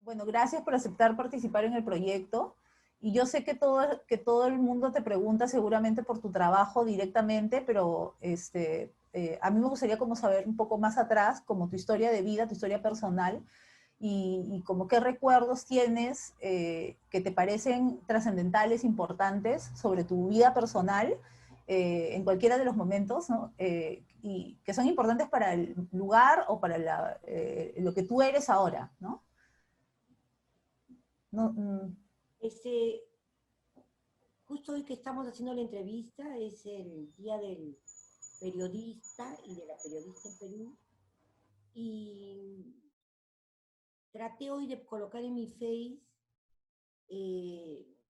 Bueno, gracias por aceptar participar en el proyecto. Y yo sé que todo el mundo te pregunta seguramente por tu trabajo directamente, pero a mí me gustaría como saber un poco más atrás, como tu historia de vida, tu historia personal, y como qué recuerdos tienes que te parecen trascendentales, importantes sobre tu vida personal en cualquiera de los momentos, ¿no? Y que son importantes para el lugar o para lo que tú eres ahora, ¿no? No, Este, Justo hoy que estamos haciendo la entrevista es el Día del Periodista y de la Periodista en Perú. Y traté hoy de colocar en mi Face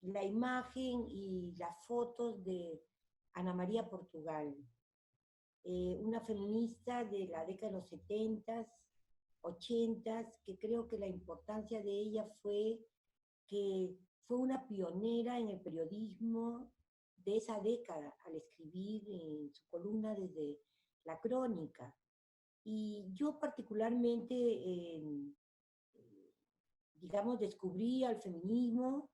la imagen y las fotos de Ana María Portugal, una feminista de la década de los 70s, 80s, que creo que la importancia de ella fue que fue una pionera en el periodismo de esa década al escribir en su columna desde la crónica. Y yo particularmente, digamos, descubrí al feminismo,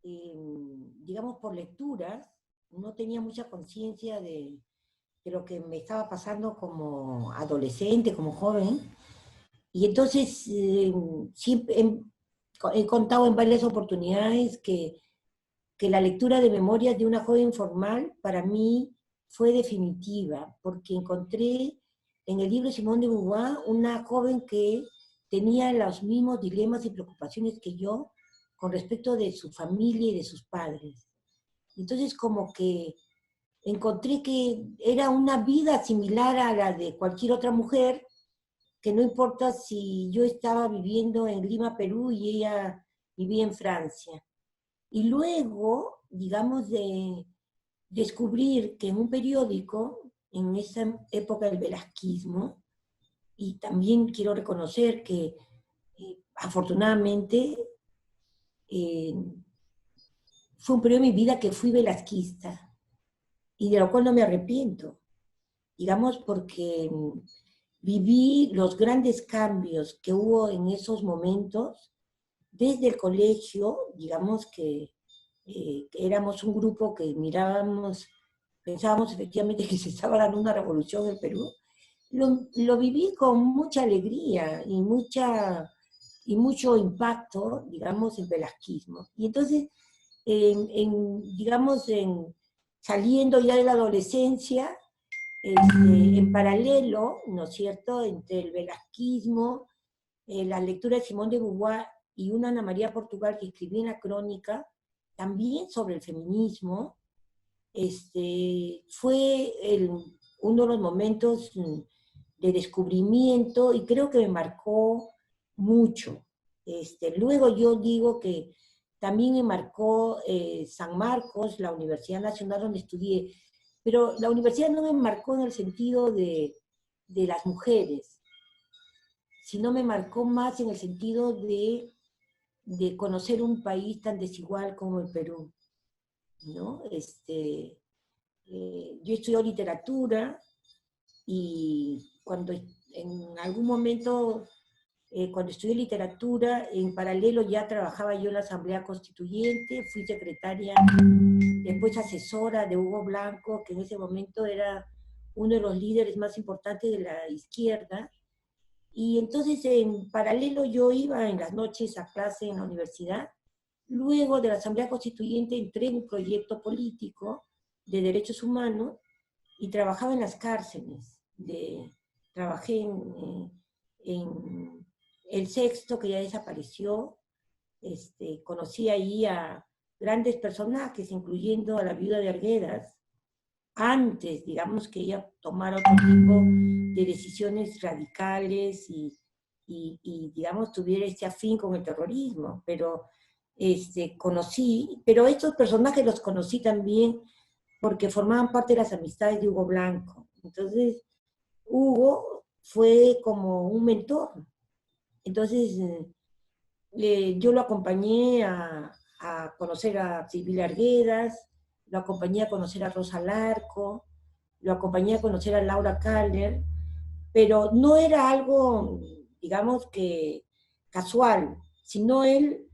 digamos, por lecturas. No tenía mucha conciencia de lo que me estaba pasando como adolescente, como joven. Y entonces siempre he contado en varias oportunidades que la lectura de Memorias de una joven formal para mí fue definitiva, porque encontré en el libro de Simone de Beauvoir una joven que tenía los mismos dilemas y preocupaciones que yo con respecto de su familia y de sus padres. Entonces como que encontré que era una vida similar a la de cualquier otra mujer, que no importa si yo estaba viviendo en Lima, Perú, y ella vivía en Francia. Y luego, digamos, de descubrir que en un periódico, en esa época del velasquismo, y también quiero reconocer que afortunadamente eh, fue un periodo de mi vida que fui velasquista, y de lo cual no me arrepiento, digamos, porque viví los grandes cambios que hubo en esos momentos desde el colegio, digamos que éramos un grupo que mirábamos, pensábamos efectivamente que se estaba dando una revolución en Perú. Lo viví con mucha alegría y mucho impacto, digamos, el velasquismo. Y entonces, digamos, saliendo ya de la adolescencia, en paralelo, ¿no es cierto?, entre el velasquismo, la lectura de Simón de Beauvoir y una Ana María Portugal que escribí en la crónica, también sobre el feminismo, fue uno de los momentos de descubrimiento y creo que me marcó mucho. Luego yo digo que también me marcó San Marcos, la Universidad Nacional donde estudié, pero la universidad no me marcó en el sentido de las mujeres, sino me marcó más en el sentido de conocer un país tan desigual como el Perú, ¿no? Yo estudié literatura y cuando en algún momento, cuando estudié literatura, en paralelo ya trabajaba yo en la Asamblea Constituyente, fui secretaria, después asesora de Hugo Blanco, que en ese momento era uno de los líderes más importantes de la izquierda. Y entonces en paralelo yo iba en las noches a clase en la universidad. Luego de la Asamblea Constituyente entré en un proyecto político de derechos humanos y trabajaba en las cárceles. Trabajé en el Sexto, que ya desapareció. Conocí ahí a grandes personajes, incluyendo a la viuda de Arguedas, antes, digamos, que ella tomara otro tipo de decisiones radicales y digamos, tuviera este afín con el terrorismo, pero conocí, pero estos personajes los conocí también porque formaban parte de las amistades de Hugo Blanco. Entonces, Hugo fue como un mentor. Entonces, yo lo acompañé a conocer a Silvia Arguedas, lo acompañé a conocer a Rosa Larco, lo acompañé a conocer a Laura Kahler, pero no era algo, digamos que casual, sino él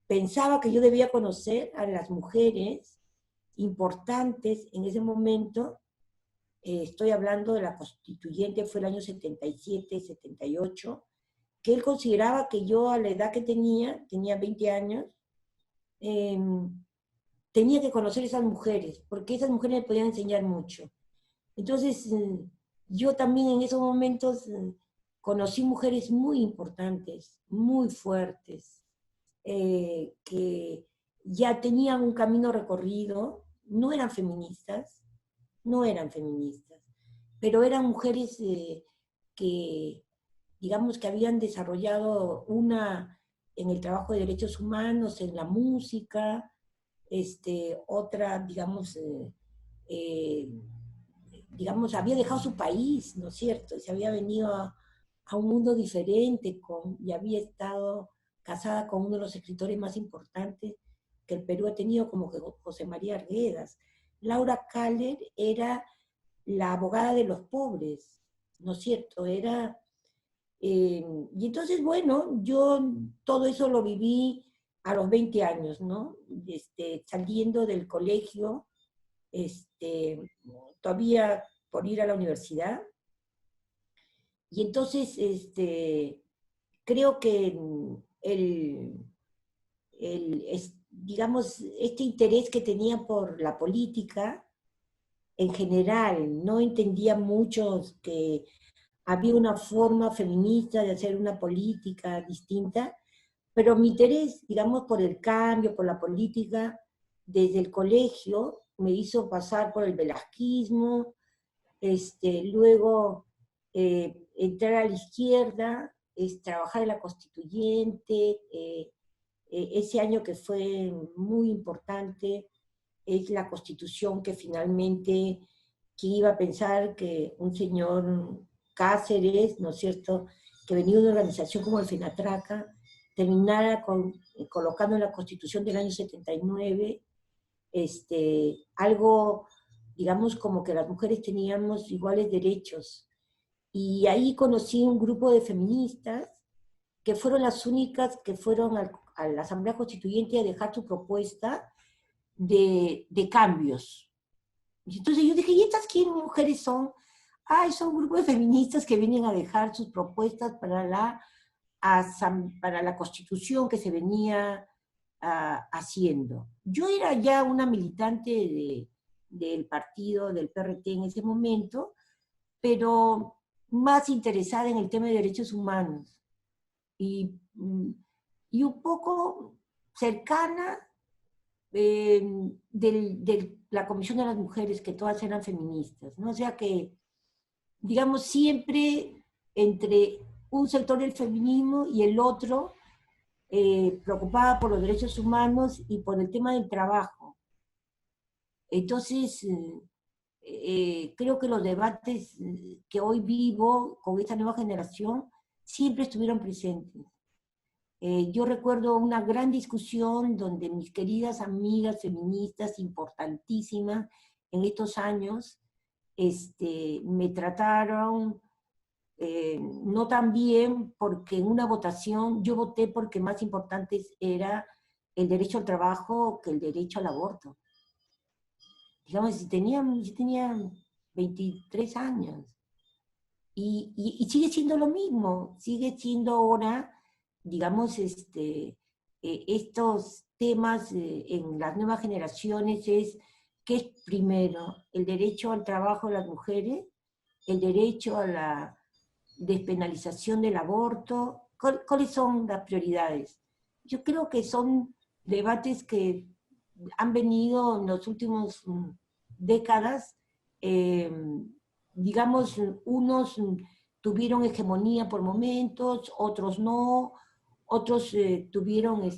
pensaba que yo debía conocer a las mujeres importantes en ese momento. Estoy hablando de la constituyente, fue el año 77, 78, que él consideraba que yo a la edad que tenía 20 años, eh, tenía que conocer esas mujeres, porque esas mujeres me podían enseñar mucho. Entonces, yo también en esos momentos conocí mujeres muy importantes, muy fuertes, que ya tenían un camino recorrido, no eran feministas, no eran feministas, pero eran mujeres que, digamos, que habían desarrollado una en el trabajo de derechos humanos, en la música, otra, eh, digamos, había dejado su país, ¿no es cierto? Y se había venido a un mundo diferente y había estado casada con uno de los escritores más importantes que el Perú ha tenido, como José María Arguedas. Laura Kaller era la abogada de los pobres, ¿no es cierto? Y entonces, bueno, yo todo eso lo viví a los 20 años, ¿no? Saliendo del colegio, este, todavía por ir a la universidad. Y entonces, creo que digamos, este interés que tenía por la política, en general, no entendía mucho que había una forma feminista de hacer una política distinta, pero mi interés, digamos, por el cambio, por la política, desde el colegio, me hizo pasar por el velasquismo, luego entrar a la izquierda, trabajar en la constituyente, ese año que fue muy importante, es la constitución que finalmente, ¿quién iba a pensar que un señor Cáceres, ¿no es cierto?, que venía de una organización como el FENATRACA, terminara colocando en la constitución del año 79 algo, digamos, como que las mujeres teníamos iguales derechos. Y ahí conocí un grupo de feministas que fueron las únicas que fueron a la Asamblea Constituyente a dejar su propuesta de cambios. Entonces yo dije, ¿y estas quién mujeres son? Ay, son un grupo de feministas que vienen a dejar sus propuestas para la constitución que se venía haciendo. Yo era ya una militante del partido, del PRT en ese momento, pero más interesada en el tema de derechos humanos y, y un poco cercana de la Comisión de las Mujeres, que todas eran feministas, ¿no? O sea que, digamos, siempre entre un sector del feminismo y el otro, preocupada por los derechos humanos y por el tema del trabajo. Entonces, creo que los debates que hoy vivo con esta nueva generación siempre estuvieron presentes. Yo recuerdo una gran discusión donde mis queridas amigas feministas importantísimas en estos años me trataron no tan bien, porque en una votación yo voté porque más importante era el derecho al trabajo que el derecho al aborto. Digamos, yo tenía 23 años. Y sigue siendo lo mismo, sigue siendo ahora, digamos, estos temas en las nuevas generaciones ¿qué es primero? ¿El derecho al trabajo de las mujeres? ¿El derecho a la despenalización del aborto? ¿Cuáles son las prioridades? Yo creo que son debates que han venido en las últimas décadas, digamos, unos tuvieron hegemonía por momentos, otros no, otros tuvieron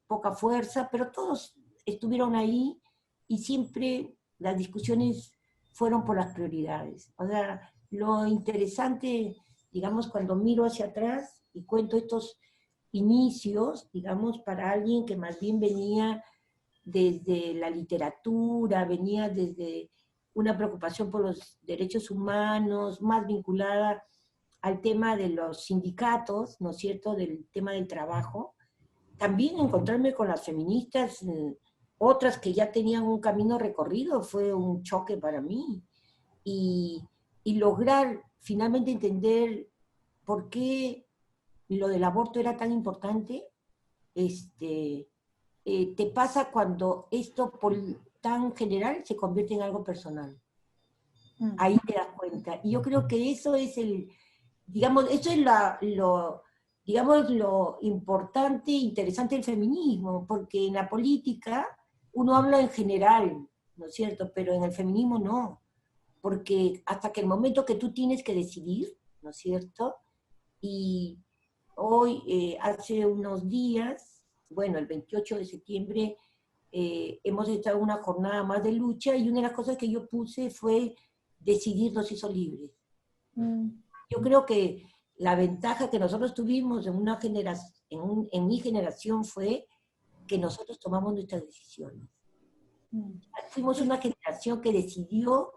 poca fuerza, pero todos estuvieron ahí y siempre las discusiones fueron por las prioridades. O sea, lo interesante, digamos, cuando miro hacia atrás y cuento estos inicios, digamos, para alguien que más bien venía desde la literatura, venía desde una preocupación por los derechos humanos, más vinculada al tema de los sindicatos, ¿no es cierto?, del tema del trabajo. también encontrarme con las feministas, otras que ya tenían un camino recorrido, fue un choque para mí. Y, y lograr finalmente entender por qué lo del aborto era tan importante, te pasa cuando esto por tan general se convierte en algo personal. Ahí te das cuenta. Y yo creo que eso es digamos, eso es digamos, lo importante e interesante del feminismo, porque en la política uno habla en general, ¿no es cierto? Pero en el feminismo no, porque hasta que el momento que tú tienes que decidir, ¿no es cierto? Y hoy, hace unos días, bueno, el 28 de septiembre, hemos estado en una jornada más de lucha y una de las cosas que yo puse fue decidir nos hizo libres. Yo creo que la ventaja que nosotros tuvimos en una generación, en mi generación fue que nosotros tomamos nuestras decisiones. Fuimos una generación que decidió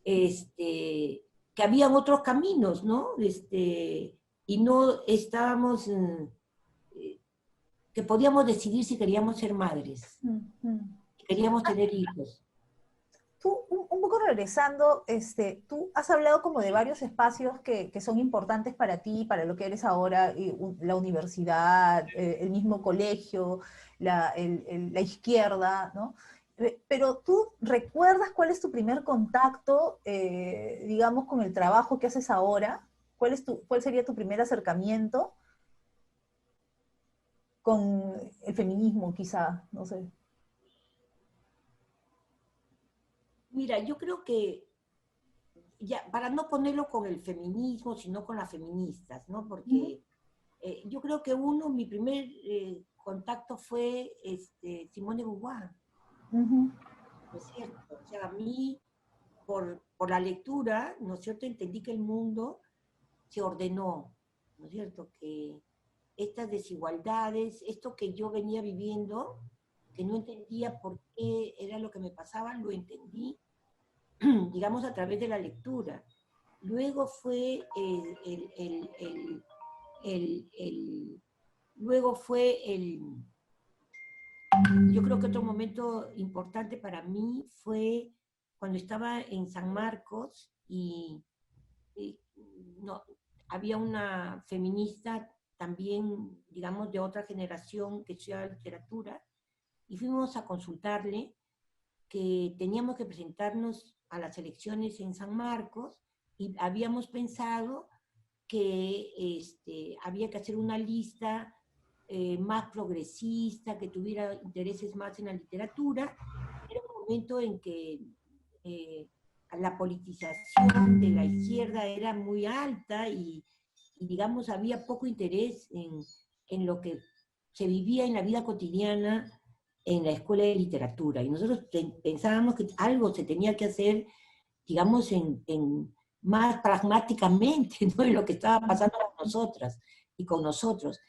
que habían otros caminos, ¿no? Y no estábamos, que podíamos decidir si queríamos ser madres, si queríamos tener hijos. Tú, un poco regresando, tú has hablado como de varios espacios que son importantes para ti, para lo que eres ahora, la universidad, el mismo colegio, la izquierda, ¿no? Pero tú recuerdas cuál es tu primer contacto, digamos, con el trabajo que haces ahora. ¿Cuál sería tu primer acercamiento con el feminismo, quizá? No sé. Mira, yo creo que, ya, para no ponerlo con el feminismo, sino con las feministas, ¿no? Porque yo creo que mi primer contacto fue Simone de Beauvoir, ¿no es cierto? O sea, a mí, por la lectura, ¿no es cierto?, entendí que el mundo se ordenó, ¿no es cierto?, que estas desigualdades, esto que yo venía viviendo, que no entendía por qué era lo que me pasaba, lo entendí, digamos, a través de la lectura. Luego fue luego fue yo creo que otro momento importante para mí fue cuando estaba en San Marcos y no, había una feminista también, digamos, de otra generación que estudiaba literatura, y fuimos a consultarle que teníamos que presentarnos a las elecciones en San Marcos y habíamos pensado que había que hacer una lista más progresista, que tuviera intereses más en la literatura. Era un momento en que la politización de la izquierda era muy alta y digamos, había poco interés en lo que se vivía en la vida cotidiana en la escuela de literatura. Y nosotros pensábamos que algo se tenía que hacer, digamos, más pragmáticamente, ¿no?, en lo que estaba pasando con nosotras y con nosotros.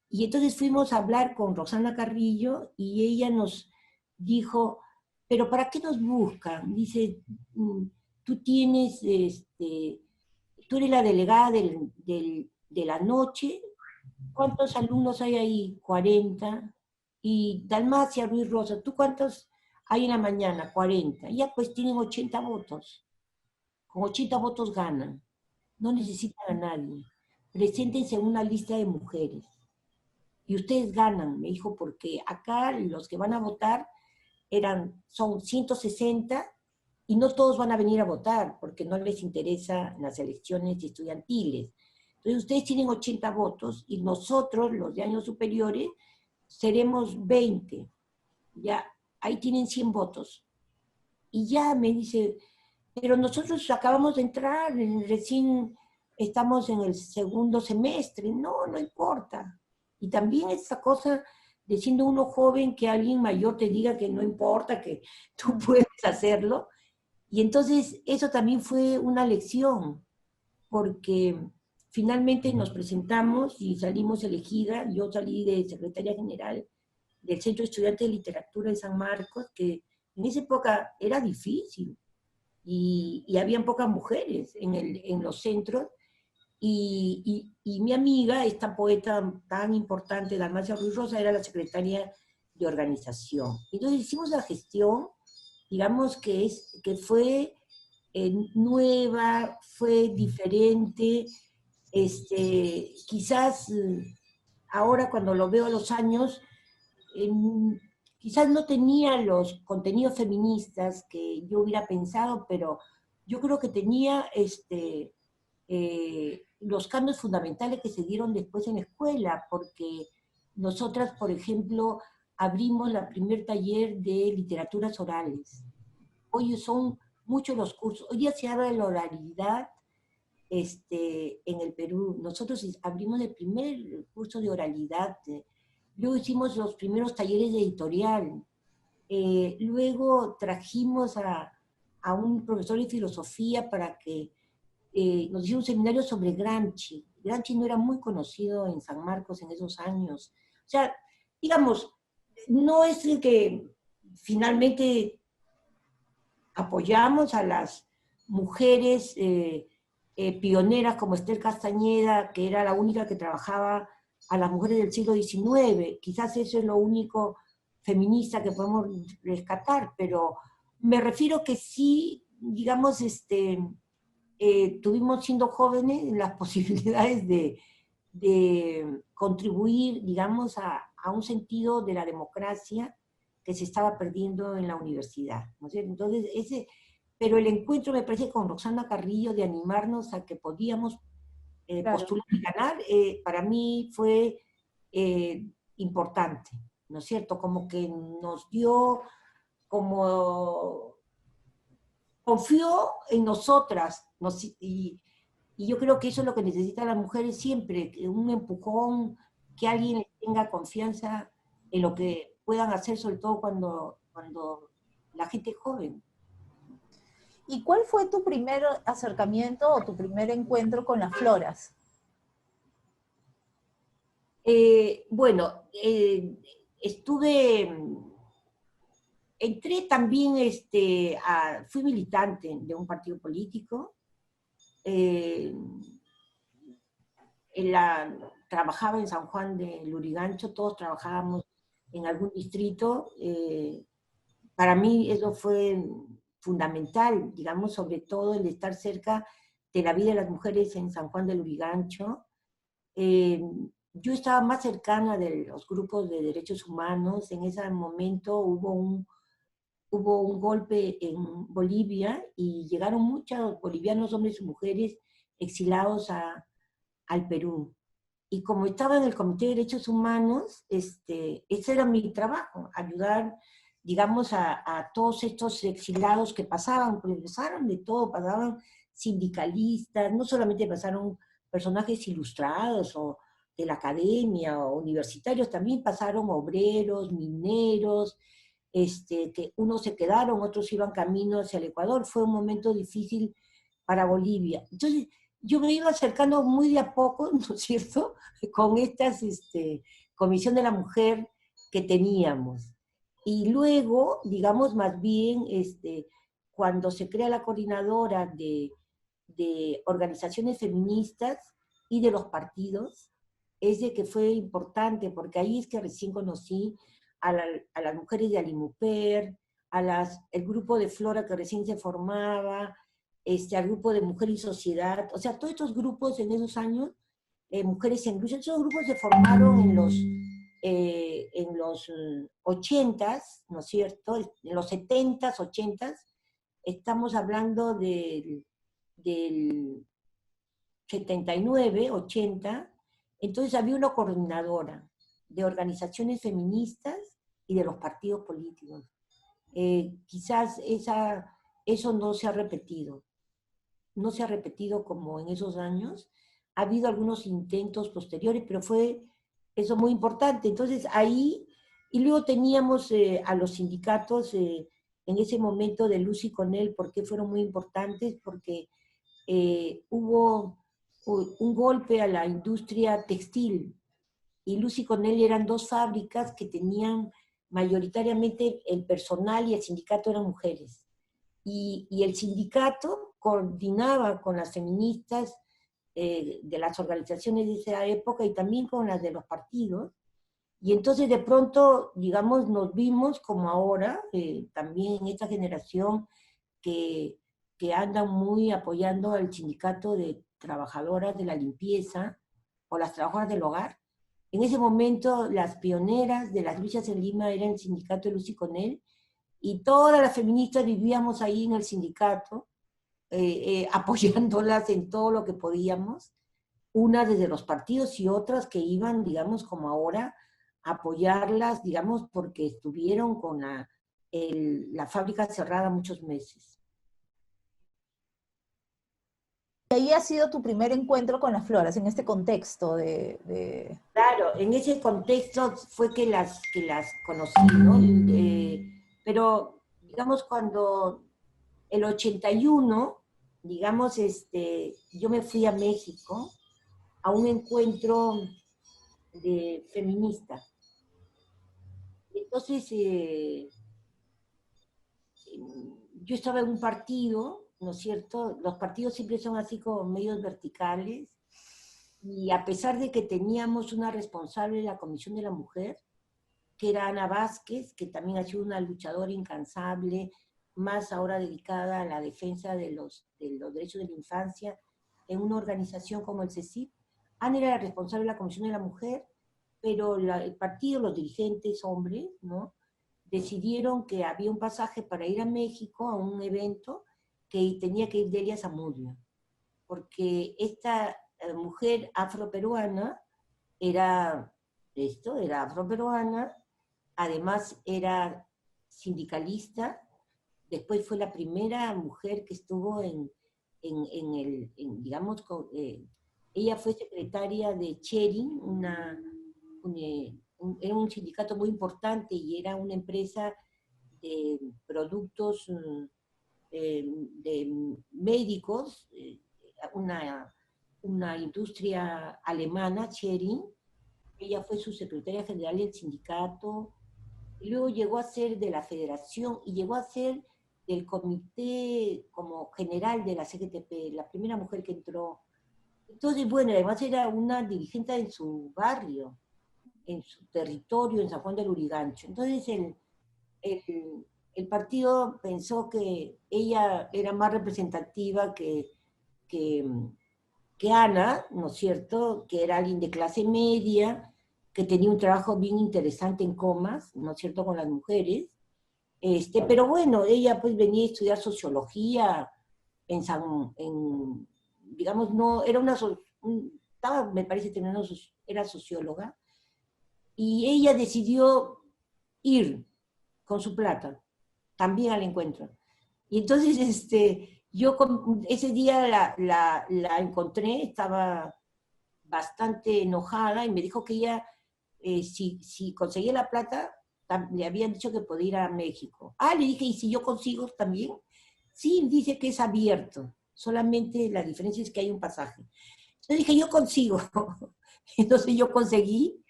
Y entonces fuimos a hablar con Rosana Carrillo y ella nos dijo, pero ¿para qué nos buscan? Dice, tú tienes, tú eres la delegada de la noche, ¿cuántos alumnos hay ahí? 40. Y Dalmacia Ruiz Rosa, ¿tú cuántos hay en la mañana? 40. Ya pues tienen 80 votos. Con 80 votos ganan. No necesitan a nadie. Preséntense en una lista de mujeres. Y ustedes ganan, me dijo, porque acá los que van a votar son 160 y no todos van a venir a votar porque no les interesan las elecciones estudiantiles. Entonces ustedes tienen 80 votos y nosotros, los de años superiores, seremos 20. Ya, ahí tienen 100 votos. Y ya me dice, pero nosotros acabamos de entrar, recién estamos en el segundo semestre. No, no importa. Y también esa cosa de siendo uno joven que alguien mayor te diga que no importa, que tú puedes hacerlo. Y entonces eso también fue una lección, porque finalmente nos presentamos y salimos elegidas. Yo salí de secretaria general del Centro Estudiante de Literatura de San Marcos, que en esa época era difícil y habían pocas mujeres en los centros, y mi amiga, esta poeta tan importante, Dalmacia Ruiz Rosa, era la secretaria de organización. Entonces hicimos la gestión, digamos que fue nueva, fue diferente, quizás ahora cuando lo veo a los años, quizás no tenía los contenidos feministas que yo hubiera pensado, pero yo creo que tenía los cambios fundamentales que se dieron después en la escuela, porque nosotras, por ejemplo, abrimos la primer taller de literaturas orales. Hoy son muchos los cursos, hoy ya se habla de la oralidad en el Perú. Nosotros abrimos el primer curso de oralidad, luego hicimos los primeros talleres de editorial, luego trajimos a un profesor de filosofía para que nos hicieron un seminario sobre Gramsci. Gramsci no era muy conocido en San Marcos en esos años. O sea, digamos, no es el que finalmente apoyamos a las mujeres pioneras como Esther Castañeda, que era la única que trabajaba a las mujeres del siglo XIX. Quizás eso es lo único feminista que podemos rescatar, pero me refiero que sí, digamos, tuvimos siendo jóvenes las posibilidades de contribuir, digamos, a un sentido de la democracia que se estaba perdiendo en la universidad, ¿no es cierto? Entonces, pero el encuentro me parece con Roxana Carrillo de animarnos a que podíamos Claro. postular y ganar, para mí fue importante, ¿no es cierto? Como que nos dio, como confió en nosotras, y yo creo que eso es lo que necesitan las mujeres siempre, un empujón, que alguien les tenga confianza en lo que puedan hacer, sobre todo cuando la gente es joven. ¿Y cuál fue tu primer acercamiento o tu primer encuentro con las floras? Bueno, entré también, fui militante de un partido político, eh, trabajaba en San Juan de Lurigancho, todos trabajábamos en algún distrito. Para mí eso fue fundamental, digamos, sobre todo el estar cerca de la vida de las mujeres en San Juan de Lurigancho. Yo estaba más cercana de los grupos de derechos humanos. En ese momento hubo un golpe en Bolivia y llegaron muchos bolivianos, hombres y mujeres, exilados al Perú. Y como estaba en el Comité de Derechos Humanos, ese era mi trabajo, ayudar, digamos, a todos estos exilados que pasaban, porque pasaron de todo, pasaban sindicalistas, no solamente pasaron personajes ilustrados o de la academia o universitarios, también pasaron obreros, mineros, que unos se quedaron, otros iban camino hacia el Ecuador. Fue un momento difícil para Bolivia. Entonces, yo me iba acercando muy de a poco, ¿no es cierto?, con estas Comisión de la Mujer que teníamos. Y luego, digamos, más bien, cuando se crea la coordinadora de organizaciones feministas y de los partidos, es de que fue importante, porque ahí es que recién conocí a las mujeres de Alimuper, el grupo de Flora que recién se formaba, al grupo de Mujer y Sociedad, o sea, todos estos grupos en esos años, Mujeres en Lucha, esos grupos se formaron en los 80s, ¿no es cierto? En los 70s, 80s, estamos hablando del 79, 80, entonces había una coordinadora de organizaciones feministas y de los partidos políticos. Quizás eso no se ha repetido. No se ha repetido como en esos años. Ha habido algunos intentos posteriores, pero fue eso muy importante. Entonces ahí, y luego teníamos a los sindicatos en ese momento de Luz y Conel. ¿Por qué fueron muy importantes? Porque hubo un golpe a la industria textil, y Luz y Conel eran dos fábricas que tenían mayoritariamente el personal, y el sindicato eran mujeres. Y el sindicato coordinaba con las feministas de las organizaciones de esa época y también con las de los partidos. Y entonces de pronto, digamos, nos vimos como ahora, también en esta generación que, que andan muy apoyando al sindicato de trabajadoras de la limpieza o las trabajadoras del hogar. En ese momento las pioneras de las luchas en Lima eran el sindicato de Luz y Conel, y todas las feministas vivíamos ahí en el sindicato, apoyándolas en todo lo que podíamos, unas desde los partidos y otras que iban, digamos, como ahora, a apoyarlas, digamos, porque estuvieron con la fábrica cerrada muchos meses. Y ahí ha sido tu primer encuentro con las floras, en este contexto Claro, en ese contexto fue que las conocí, ¿no? Pero, digamos, cuando el 81, digamos, yo me fui a México a un encuentro de feminista. Entonces, yo estaba en un partido, ¿no es cierto? Los partidos siempre son así como medios verticales, y a pesar de que teníamos una responsable de la Comisión de la Mujer, que era Ana Vázquez, que también ha sido una luchadora incansable, más ahora dedicada a la defensa de los derechos de la infancia, en una organización como el CECIP. Ana era la responsable de la Comisión de la Mujer, pero el partido, los dirigentes hombres, ¿no?, decidieron que había un pasaje para ir a México a un evento que tenía que ir Delia Zamudio, porque esta mujer afroperuana era afroperuana, además era sindicalista, después fue la primera mujer que estuvo digamos, ella fue secretaria de Cherin, era un sindicato muy importante y era una empresa de productos de médicos, una industria alemana, Cherin. Ella fue su secretaria general del sindicato, y luego llegó a ser de la federación y llegó a ser del comité como general de la CGTP, la primera mujer que entró. Entonces, bueno, además era una dirigente en su barrio, en su territorio, en San Juan del Urigancho. Entonces el partido pensó que ella era más representativa que, que Ana, ¿no es cierto?, que era alguien de clase media, que tenía un trabajo bien interesante en Comas, ¿no es cierto?, con las mujeres. Pero bueno, ella pues venía a estudiar sociología digamos, no, era estaba, me parece, era socióloga, y ella decidió ir con su plata, también al encuentro. Y entonces, yo ese día la encontré, estaba bastante enojada y me dijo que ella, si conseguía la plata, le habían dicho que podía ir a México. Ah, le dije, ¿y si yo consigo también? Sí, dice que es abierto, solamente la diferencia es que hay un pasaje. Entonces dije, yo consigo. Entonces yo conseguí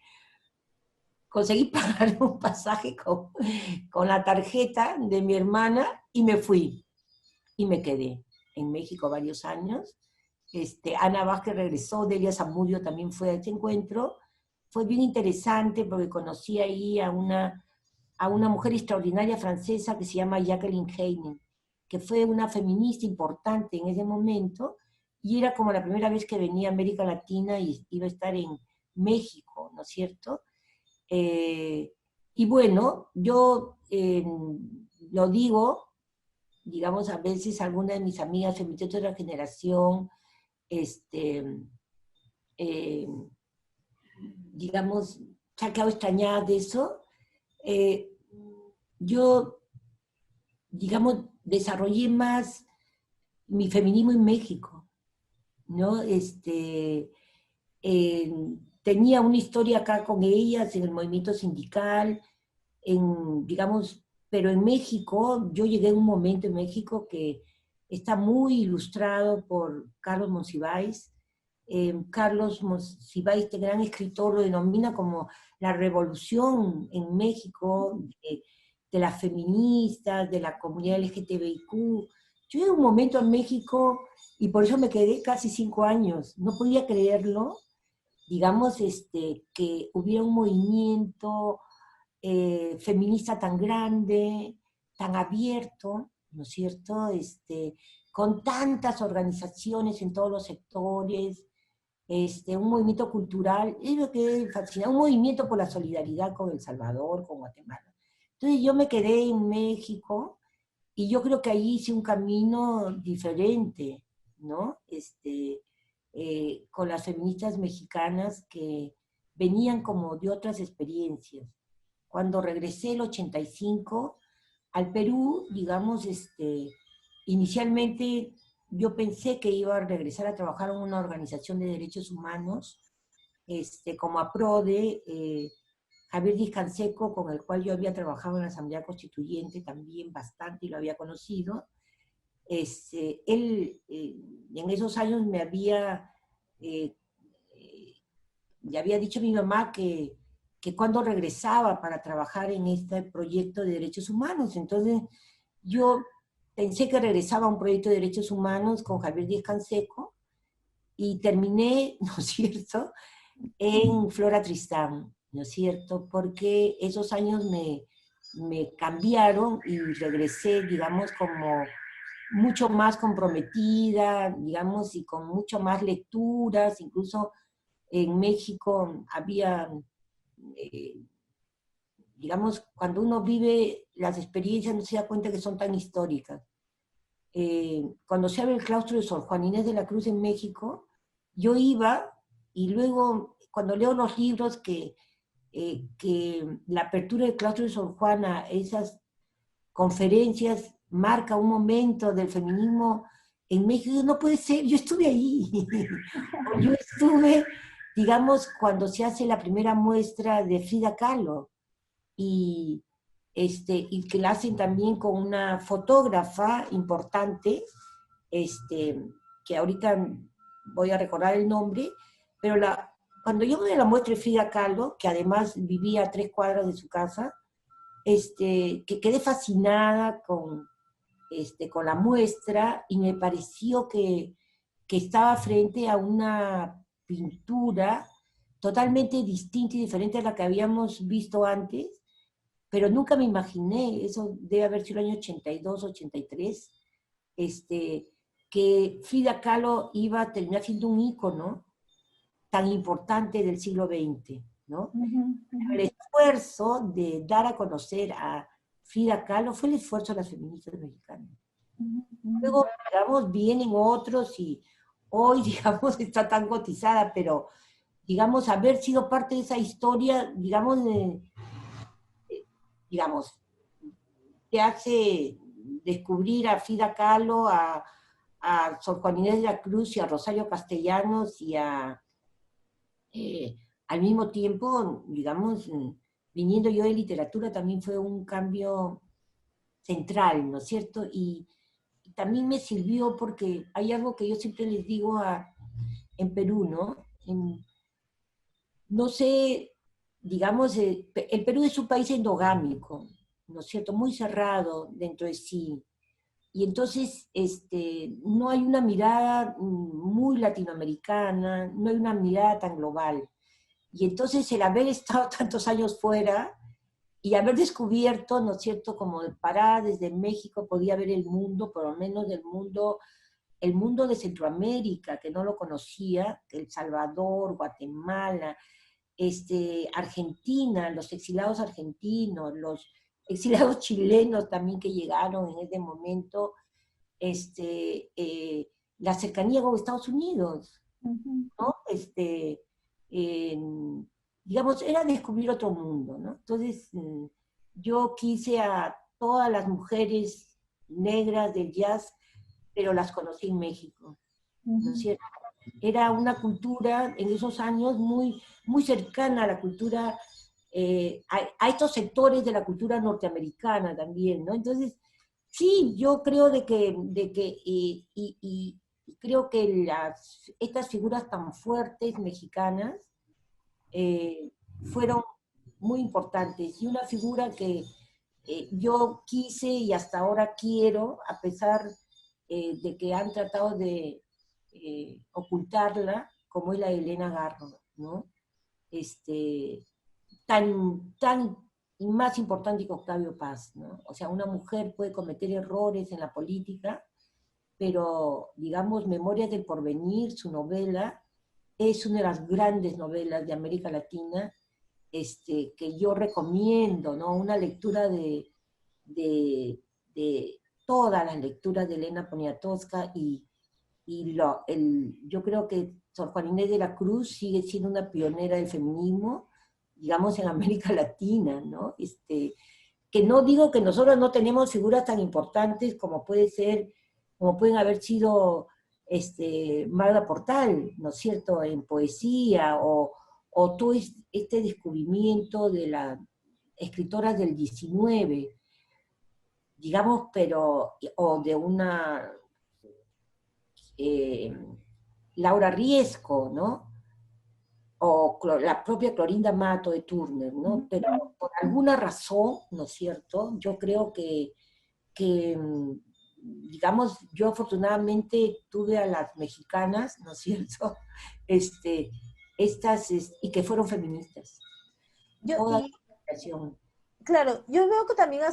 pagar un pasaje con la tarjeta de mi hermana y me fui. Y me quedé en México varios años. Ana Vázquez regresó, Delia Zamudio también fue a este encuentro. Fue bien interesante porque conocí ahí a una mujer extraordinaria francesa que se llama Jacqueline Heinen, que fue una feminista importante en ese momento, y era como la primera vez que venía a América Latina y iba a estar en México, ¿no es cierto? Y bueno, yo lo digo, digamos, a veces algunas de mis amigas feministas de otra generación, eh, digamos, se han quedado extrañadas de eso. Yo, digamos, desarrollé más mi feminismo en México, ¿no? Tenía una historia acá con ellas en el movimiento sindical, digamos, pero en México, yo llegué a un momento en México que está muy ilustrado por Carlos Monsiváis. Carlos Monsiváis, este gran escritor, lo denomina como la revolución en México de las feministas, de la comunidad LGTBIQ. Yo en un momento en México, y por eso me quedé casi 5 años, no podía creerlo, digamos, que hubiera un movimiento feminista tan grande, tan abierto, ¿no es cierto? Con tantas organizaciones en todos los sectores, un movimiento cultural, es lo que fascina, un movimiento por la solidaridad con El Salvador, con Guatemala. Entonces yo me quedé en México y yo creo que ahí hice un camino diferente, ¿no? Con las feministas mexicanas que venían como de otras experiencias. Cuando regresé el 85 al Perú, digamos, inicialmente yo pensé que iba a regresar a trabajar en una organización de derechos humanos, como APRODE, Javier Díaz Canseco, con el cual yo había trabajado en la Asamblea Constituyente también bastante y lo había conocido. Él en esos años eh, le había dicho a mi mamá que cuando regresaba para trabajar en este proyecto de derechos humanos. Entonces yo pensé que regresaba a un proyecto de derechos humanos con Javier Díaz Canseco y terminé, ¿no es cierto?, en Flora Tristán, ¿no es cierto? Porque esos años me cambiaron y regresé, digamos, como mucho más comprometida, digamos, y con mucho más lecturas, incluso en México había, eh, digamos, cuando uno vive las experiencias no se da cuenta que son tan históricas. Cuando se abre el claustro de Sor Juana Inés de la Cruz en México, yo iba y luego cuando leo los libros que la apertura del claustro de Sor Juana, esas conferencias, marca un momento del feminismo en México, no puede ser, yo estuve ahí. Yo estuve, digamos, cuando se hace la primera muestra de Frida Kahlo, y, y que la hacen también con una fotógrafa importante, que ahorita voy a recordar el nombre, pero cuando yo voy a la muestra de Frida Kahlo, que además vivía a 3 cuadras de su casa, que quedé fascinada con la muestra y me pareció que estaba frente a una pintura totalmente distinta y diferente a la que habíamos visto antes, pero nunca me imaginé, eso debe haber sido el año 82, 83, que Frida Kahlo iba a terminar siendo un ícono tan importante del siglo XX, ¿no? El esfuerzo de dar a conocer a Frida Kahlo fue el esfuerzo de las feministas mexicanas. Luego, digamos, vienen otros y hoy, digamos, está tan cotizada, pero, digamos, haber sido parte de esa historia, digamos, te hace descubrir a Frida Kahlo, a Sor Juana Inés de la Cruz y a Rosario Castellanos y al mismo tiempo, digamos, viniendo yo de literatura también fue un cambio central, ¿no es cierto? Y también me sirvió porque hay algo que yo siempre les digo en Perú, ¿no? No sé, digamos, el Perú es un país endogámico, ¿no es cierto? Muy cerrado dentro de sí. Y entonces no hay una mirada muy latinoamericana, no hay una mirada tan global. Y entonces el haber estado tantos años fuera y haber descubierto, ¿no es cierto?, como Pará desde México podía ver el mundo, por lo menos el mundo de Centroamérica, que no lo conocía, El Salvador, Guatemala, Argentina, los exiliados argentinos, los exiliados chilenos también que llegaron en ese momento, la cercanía con Estados Unidos, ¿no? Digamos, era descubrir otro mundo, ¿no? Entonces, yo quise a todas las mujeres negras del jazz, pero las conocí en México, ¿no es cierto? Era una cultura en esos años muy, muy cercana a la cultura, a estos sectores de la cultura norteamericana también, ¿no? Entonces, sí, yo creo y creo que estas figuras tan fuertes mexicanas fueron muy importantes. Y una figura que yo quise y hasta ahora quiero, a pesar de que han tratado de ocultarla, como es la de Elena Garro, ¿no? Tan más importante que Octavio Paz, ¿no? O sea, una mujer puede cometer errores en la política, pero, digamos, Memorias del Porvenir, su novela, es una de las grandes novelas de América Latina, que yo recomiendo, ¿no? Una lectura de todas las lecturas de Elena Poniatowska yo creo que Sor Juana Inés de la Cruz sigue siendo una pionera del feminismo, digamos, en América Latina, ¿no? Que no digo que nosotros no tenemos figuras tan importantes como pueden haber sido Magda Portal, ¿no es cierto?, en poesía, o todo este descubrimiento de las escritoras del 19, digamos, pero, o de una eh, Laura Riesco, ¿no? O la propia Clorinda Mato de Turner, ¿no? Pero por alguna razón, ¿no es cierto? Yo creo que digamos, yo afortunadamente tuve a las mexicanas, ¿no es cierto? Este, y que fueron feministas. Yo, Toda la y generación. claro, yo veo que también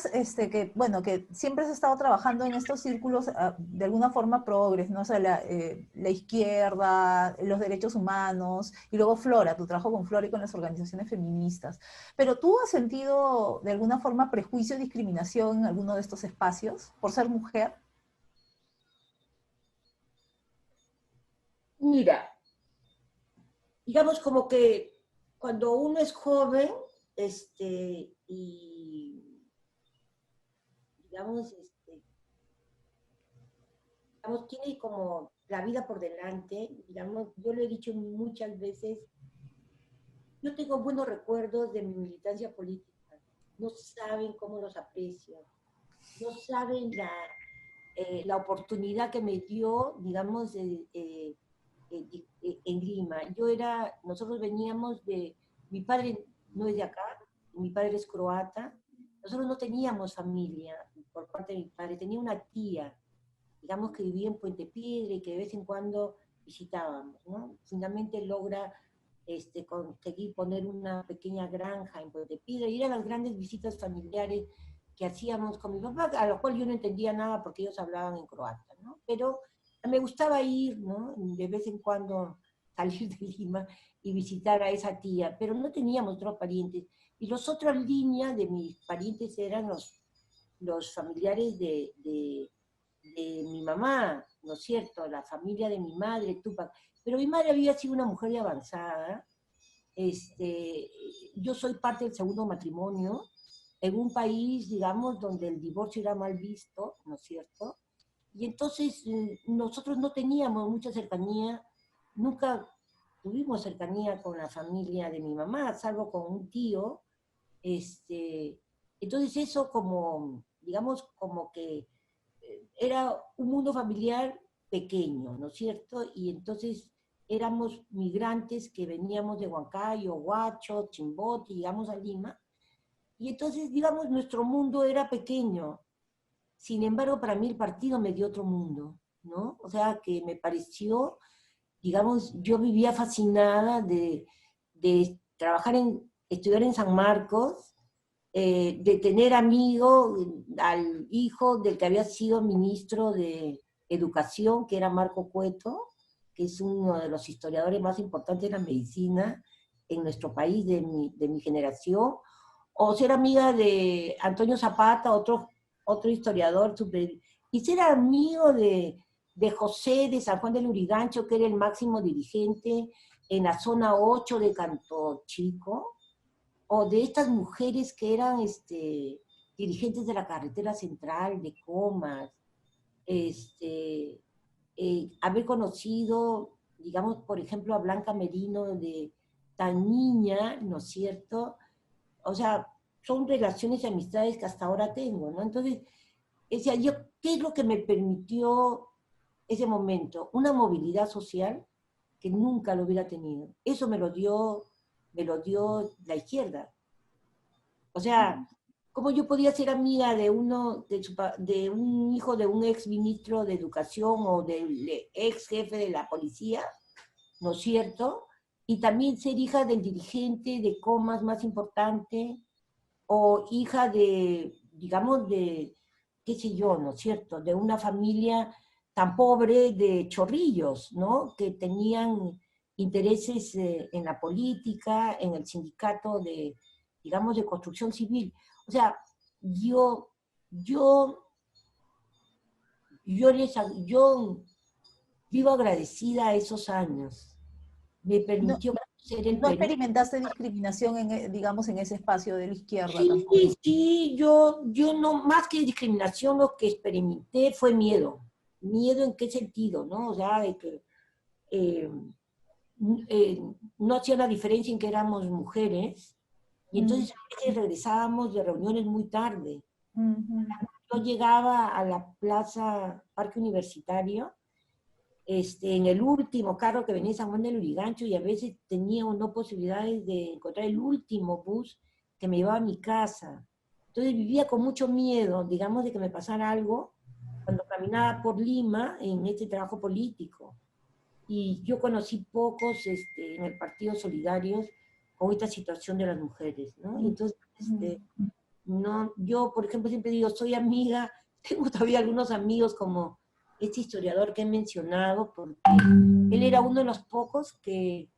que, bueno, que siempre has estado trabajando en estos círculos de alguna forma progres, ¿no? O sea, la izquierda, los derechos humanos, y luego Flora, tu trabajo con Flora y con las organizaciones feministas. Pero ¿tú has sentido de alguna forma prejuicio y discriminación en alguno de estos espacios por ser mujer? Mira, digamos como que cuando uno es joven, y digamos, digamos, tiene como la vida por delante, digamos, yo lo he dicho muchas veces, yo tengo buenos recuerdos de mi militancia política, no saben cómo los aprecio, no saben la oportunidad que me dio, digamos, en Lima. Nosotros veníamos mi padre no es de acá, mi padre es croata, nosotros no teníamos familia por parte de mi padre, tenía una tía, digamos que vivía en Puente Piedra y que de vez en cuando visitábamos, ¿no? Finalmente logra conseguir poner una pequeña granja en Puente Piedra y eran las grandes visitas familiares que hacíamos con mi papá, a lo cual yo no entendía nada porque ellos hablaban en croata, ¿no? Pero me gustaba ir, ¿no? De vez en cuando salir de Lima y visitar a esa tía, pero no teníamos otros parientes. Y los otros líneas de mis parientes eran los familiares de mi mamá, ¿no es cierto? La familia de mi madre, Tupac. Pero mi madre había sido una mujer de avanzada. Yo soy parte del segundo matrimonio en un país, digamos, donde el divorcio era mal visto, ¿no es cierto? Y entonces nosotros no teníamos mucha cercanía, nunca tuvimos cercanía con la familia de mi mamá, salvo con un tío. Este, entonces eso como, digamos, como que era un mundo familiar pequeño, ¿no es cierto? Y entonces éramos migrantes que veníamos de Huancayo, Huacho, Chimbote, llegamos a Lima, y entonces, digamos, nuestro mundo era pequeño. Sin embargo, para mí el partido me dio otro mundo, ¿no? O sea, que me pareció, digamos, yo vivía fascinada de estudiar en San Marcos, de tener amigo al hijo del que había sido ministro de Educación, que era Marco Cueto, que es uno de los historiadores más importantes de la medicina en nuestro país, de mi generación, o ser amiga de Antonio Zapata, otro historiador, y ser amigo de José de San Juan del Urigancho, que era el máximo dirigente en la zona 8 de Canto Chico, o de estas mujeres que eran dirigentes de la carretera central, de Comas, haber conocido, digamos, por ejemplo, a Blanca Merino de tan niña, ¿no es cierto? O sea, son relaciones y amistades que hasta ahora tengo, ¿no? Entonces, decía yo, ¿qué es lo que me permitió ese momento? Una movilidad social que nunca lo hubiera tenido. Eso me lo dio la izquierda. O sea, ¿Cómo yo podía ser amiga de uno, de un hijo de un ex ministro de Educación o del ex jefe de la policía, ¿no es cierto? Y también ser hija del dirigente de Comas más importante, o hija de, digamos, de, qué sé yo, ¿no es cierto?, de una familia tan pobre de Chorrillos, ¿no?, que tenían intereses en la política, en el sindicato de, digamos, de construcción civil. O sea, yo, yo, yo vivo agradecida a esos años. Me No, permitió conocer el no Perú. experimentaste discriminación, digamos, en ese espacio de la izquierda Sí, tampoco. sí, yo no, más que discriminación, lo que experimenté fue miedo. ¿Miedo en qué sentido, no? O sea, de que eh, no hacía la diferencia en que éramos mujeres, y Mm, entonces a veces regresábamos de reuniones muy tarde. ujú, Yo llegaba a la plaza Parque Universitario, en el último carro que venía de San Juan del Lurigancho, y a veces tenía o no posibilidades de encontrar el último bus que me llevaba a mi casa. Entonces vivía con mucho miedo, digamos, de que me pasara algo cuando caminaba por Lima en este trabajo político. Y yo conocí pocos en el Partido Solidarios con esta situación de las mujeres, ¿no? Y mm, entonces, mm, no, yo, por ejemplo, siempre digo, soy amiga, tengo todavía algunos amigos como este historiador que he mencionado, porque él era uno de los pocos que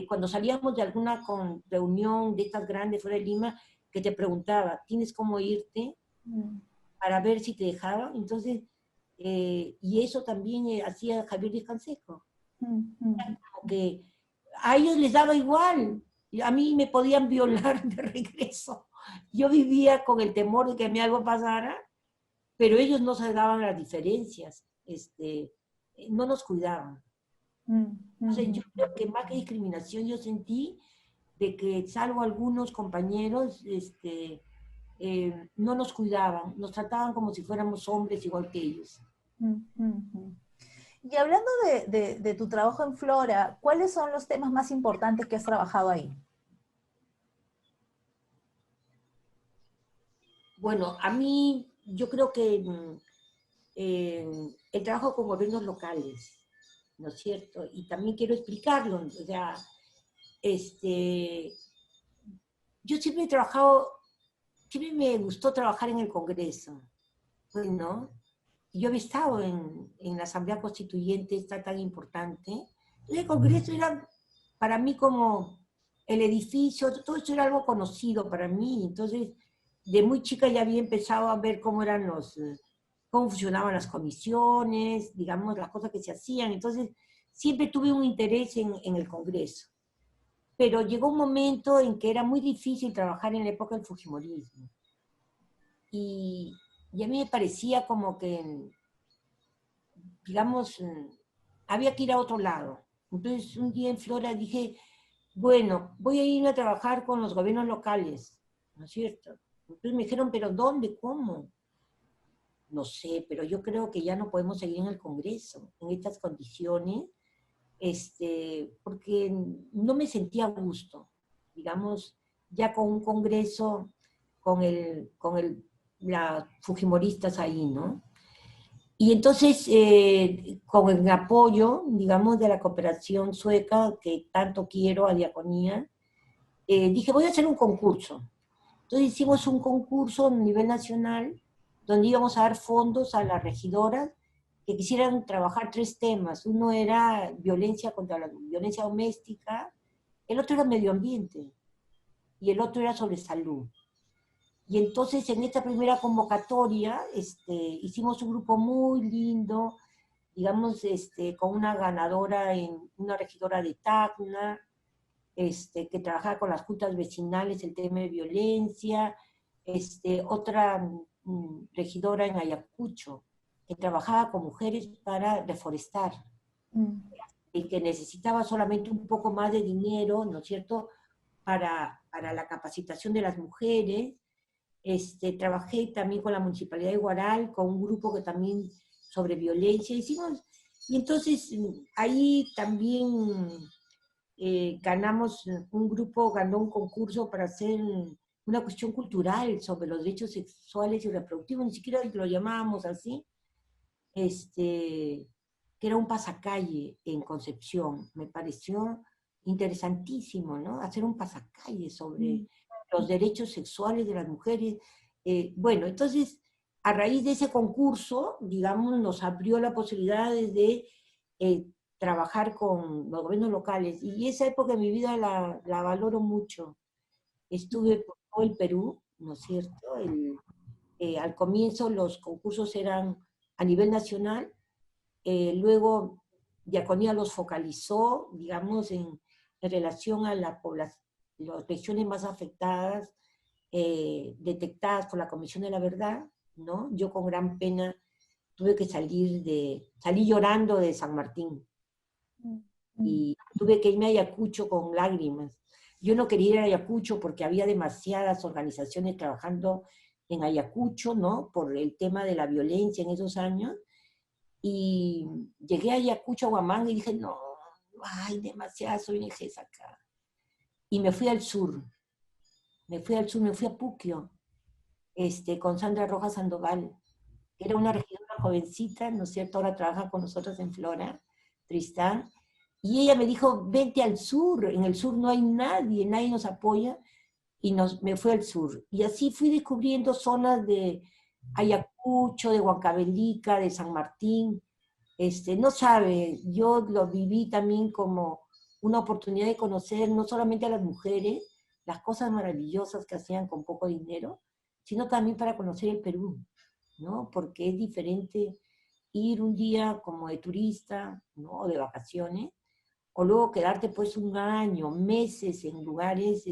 cuando salíamos de alguna reunión de estas grandes fuera de Lima, que te preguntaba, ¿tienes cómo irte? mm, Para ver si te dejaban. Entonces, y eso también hacía Javier Díaz Canseco, mm, mm. como que a ellos les daba igual, a mí me podían violar de regreso. Yo vivía con el temor de que a mí algo pasara, pero ellos no se daban las diferencias, no nos cuidaban. Mm, Entonces mm, yo creo que más que discriminación yo sentí de que, salvo algunos compañeros, no nos cuidaban, nos trataban como si fuéramos hombres igual que ellos. mm, mm, mm. Y hablando de tu trabajo en Flora, ¿cuáles son los temas más importantes que has trabajado ahí? Bueno, a mí yo creo que el trabajo con gobiernos locales, ¿no es cierto? Y también quiero explicarlo, o sea, este, yo siempre he trabajado, siempre me gustó trabajar en el Congreso, bueno, yo había estado en la Asamblea Constituyente, esta tan importante, y el Congreso era para mí como el edificio, todo esto era algo conocido para mí, entonces de muy chica ya había empezado a ver cómo eran cómo funcionaban las comisiones, digamos, las cosas que se hacían, entonces siempre tuve un interés en el Congreso. Pero llegó un momento en que era muy difícil trabajar en la época del Fujimorismo. Y, y a mí me parecía como que, digamos, había que ir a otro lado. Entonces un día en Flora dije, bueno, voy a irme a trabajar con los gobiernos locales, ¿no es cierto? Entonces me dijeron, ¿pero dónde? ¿Cómo? No sé, pero yo creo que ya no podemos seguir en el Congreso en estas condiciones, porque no me sentía a gusto, digamos, ya con un Congreso, con las Fujimoristas ahí, ¿no? Y entonces, con el apoyo, digamos, de la cooperación sueca, que tanto quiero, a Diaconía, dije, voy a hacer un concurso. Entonces hicimos un concurso a nivel nacional, donde íbamos a dar fondos a las regidoras que quisieran trabajar tres temas. Uno era violencia contra la violencia doméstica, el otro era medio ambiente y el otro era sobre salud. Y entonces en esta primera convocatoria hicimos un grupo muy lindo, digamos, con una ganadora, una regidora de Tacna, que trabajaba con las juntas vecinales el tema de violencia, otra regidora en Ayacucho, que trabajaba con mujeres para reforestar, Mm, y que necesitaba solamente un poco más de dinero, ¿no es cierto?, para la capacitación de las mujeres. Trabajé también con la Municipalidad de Huaral, con un grupo que también sobre violencia hicimos, y entonces ahí también ganamos, un grupo ganó un concurso para hacer una cuestión cultural sobre los derechos sexuales y reproductivos, ni siquiera lo llamábamos así, que era un pasacalle en Concepción. Me pareció interesantísimo, ¿no? Hacer un pasacalle sobre los derechos sexuales de las mujeres. Bueno, entonces, a raíz de ese concurso, digamos, nos abrió la posibilidad de trabajar con los gobiernos locales. Y esa época de mi vida la valoro mucho. Estuve por todo el Perú, ¿no es cierto? Al comienzo los concursos eran a nivel nacional, luego Diaconía los focalizó, digamos, en relación a las regiones más afectadas, detectadas por la Comisión de la Verdad, ¿no? Yo con gran pena tuve que salí llorando de San Martín, y tuve que irme a Ayacucho con lágrimas. Yo no quería ir a Ayacucho porque había demasiadas organizaciones trabajando en Ayacucho, ¿no? Por el tema de la violencia en esos años. Y llegué a Ayacucho, a Huamanga, y dije, no, hay demasiadas ONGs acá. Y me fui al sur, me fui a Puquio, con Sandra Rojas Sandoval, que era una regidora jovencita, ¿no es cierto? Ahora trabaja con nosotros en Flora, Tristán. Y ella me dijo, vente al sur, en el sur no hay nadie, nadie nos apoya, y me fui al sur. Y así fui descubriendo zonas de Ayacucho, de Huancavelica, de San Martín. No sabe, yo lo viví también como una oportunidad de conocer no solamente a las mujeres, las cosas maravillosas que hacían con poco dinero, sino también para conocer el Perú, ¿no? Porque es diferente ir un día como de turista, ¿no? O de vacaciones, o luego quedarte pues un año, meses en lugares,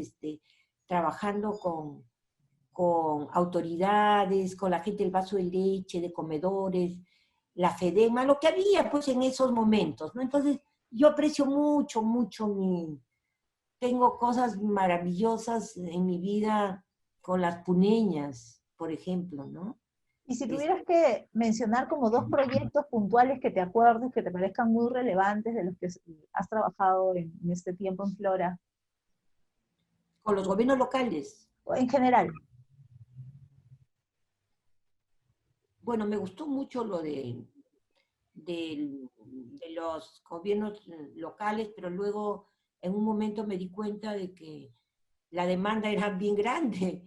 trabajando con autoridades, con la gente del vaso de leche, de comedores, la FEDEMA, lo que había pues en esos momentos, ¿no? Entonces yo aprecio mucho, mucho tengo cosas maravillosas en mi vida con las puneñas, por ejemplo, ¿no? Y si tuvieras que mencionar como dos proyectos puntuales que te acuerdes, que te parezcan muy relevantes de los que has trabajado en este tiempo en Flora, Con los gobiernos locales. o en general. Bueno, me gustó mucho lo de los gobiernos locales, pero luego en un momento me di cuenta de que la demanda era bien grande.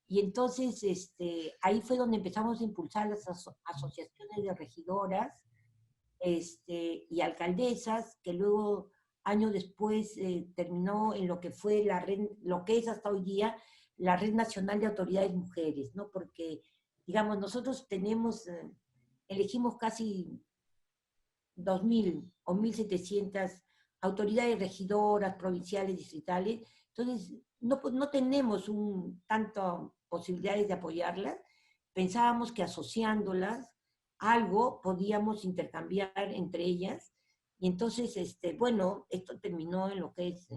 Y entonces ahí fue donde empezamos a impulsar las asociaciones de regidoras y alcaldesas, que luego, años después, terminó en lo que fue la red, lo que es hasta hoy día la Red Nacional de Autoridades Mujeres, ¿no? Porque, digamos, nosotros elegimos casi 2.000 o 1.700 autoridades regidoras, provinciales, distritales. Entonces, no tenemos tantas posibilidades de apoyarlas. Pensábamos que asociándolas, algo podíamos intercambiar entre ellas. Y entonces, bueno, esto terminó en lo que es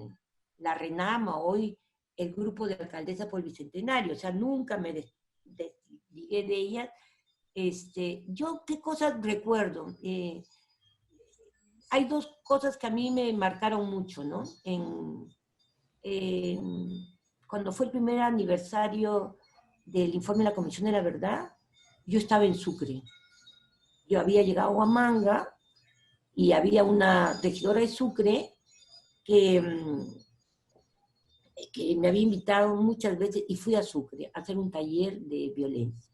la RENAMA, hoy el grupo de alcaldesa por el Bicentenario. O sea, nunca me desligué de ellas. Yo, ¿qué cosas recuerdo? Hay dos cosas que a mí me marcaron mucho, ¿no? Cuando fue el primer aniversario del informe de la Comisión de la Verdad, yo estaba en Sucre. Yo había llegado a Huamanga y había una regidora de Sucre que, que me había invitado muchas veces y fui a Sucre a hacer un taller de violencia.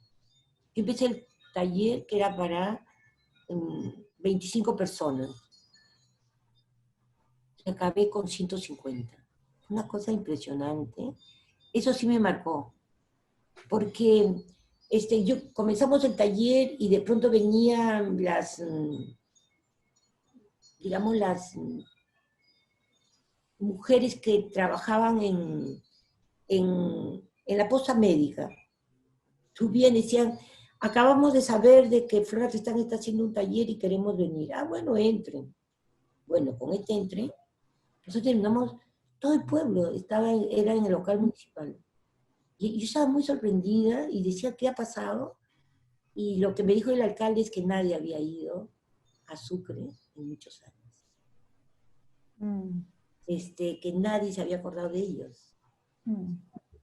Yo empecé el taller que era para 25 personas. Acabé con 150. Una cosa impresionante. Eso sí me marcó, porque comenzamos el taller y de pronto venían digamos, las mujeres que trabajaban en la posta médica. Subían y decían, acabamos de saber de que Flora Tristán está haciendo un taller y queremos venir. Ah, bueno, entren. Bueno, con entren, nosotros terminamos, todo el pueblo era en el local municipal. Y yo estaba muy sorprendida y decía, ¿qué ha pasado? Y lo que me dijo el alcalde es que nadie había ido a Sucre en muchos años. Que nadie se había acordado de ellos.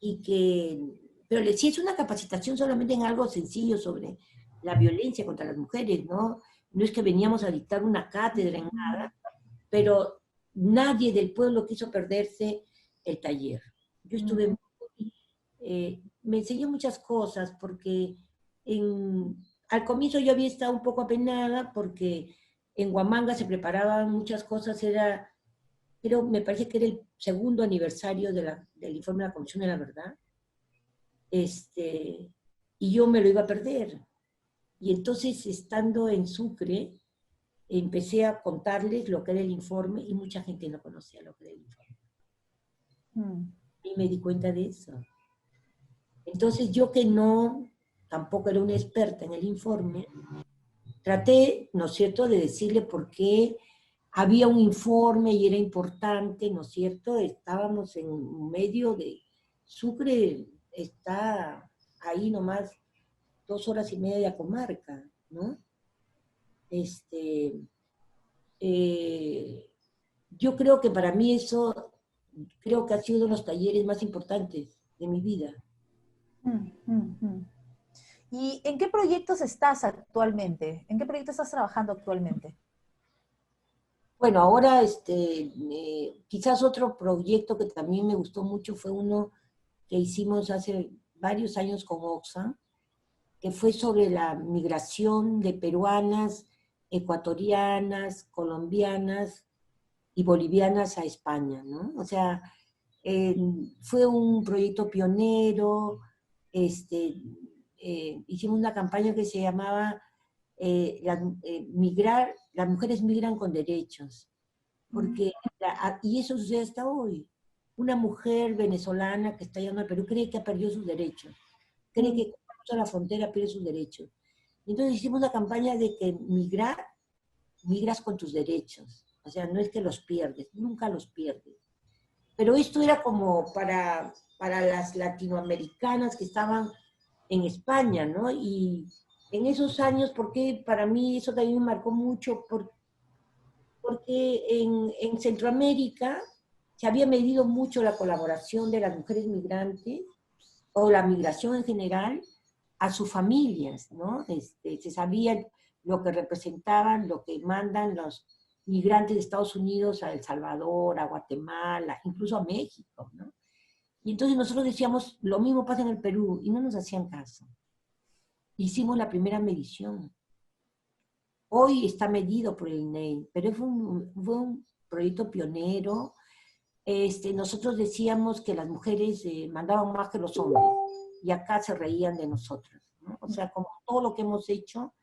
y que, pero si es una capacitación solamente en algo sencillo sobre la violencia contra las mujeres, ¿no? No es que veníamos a dictar una cátedra en nada, pero nadie del pueblo quiso perderse el taller. Yo estuve muy, me enseñó muchas cosas porque al comienzo yo había estado un poco apenada porque en Huamanga se preparaban muchas cosas, pero me parece que era el segundo aniversario del informe de la Comisión de la Verdad, y yo me lo iba a perder. Y entonces, estando en Sucre, empecé a contarles lo que era el informe y mucha gente no conocía lo que era el informe. Y me di cuenta de eso. Entonces yo que no, tampoco era una experta en el informe, traté, ¿no es cierto?, de decirle por qué había un informe y era importante, ¿no es cierto? Estábamos en medio de Sucre, está ahí nomás 2 horas y media de la comarca, ¿no? Yo creo que para mí eso, creo que ha sido uno de los talleres más importantes de mi vida. ¿Y en qué proyectos estás actualmente? ¿En qué proyecto estás trabajando actualmente? Bueno, ahora quizás otro proyecto que también me gustó mucho fue uno que hicimos hace varios años con Oxfam, que fue sobre la migración de peruanas, ecuatorianas, colombianas y bolivianas a España, ¿no? O sea, fue un proyecto pionero, hicimos una campaña que se llamaba las mujeres migran con derechos, porque, y eso sucede hasta hoy. Una mujer venezolana que está llegando al Perú cree que ha perdido sus derechos, cree que cuando cruza la frontera pierde sus derechos. Entonces hicimos una campaña de que migras con tus derechos, o sea, no es que los pierdes, nunca los pierdes. Pero esto era como para las latinoamericanas que estaban en España, ¿no? Y en esos años, porque para mí eso también me marcó mucho, porque en Centroamérica se había medido mucho la colaboración de las mujeres migrantes, o la migración en general, a sus familias, ¿no? Se sabía lo que representaban, lo que mandan los migrantes de Estados Unidos a El Salvador, a Guatemala, incluso a México, ¿no? Y entonces nosotros decíamos, lo mismo pasa en el Perú, y no nos hacían caso. Hicimos la primera medición. Hoy está medido por el INEI, pero fue un proyecto pionero. Nosotros decíamos que las mujeres mandaban más que los hombres, y acá se reían de nosotras, ¿no? O sea, como todo lo que hemos hecho,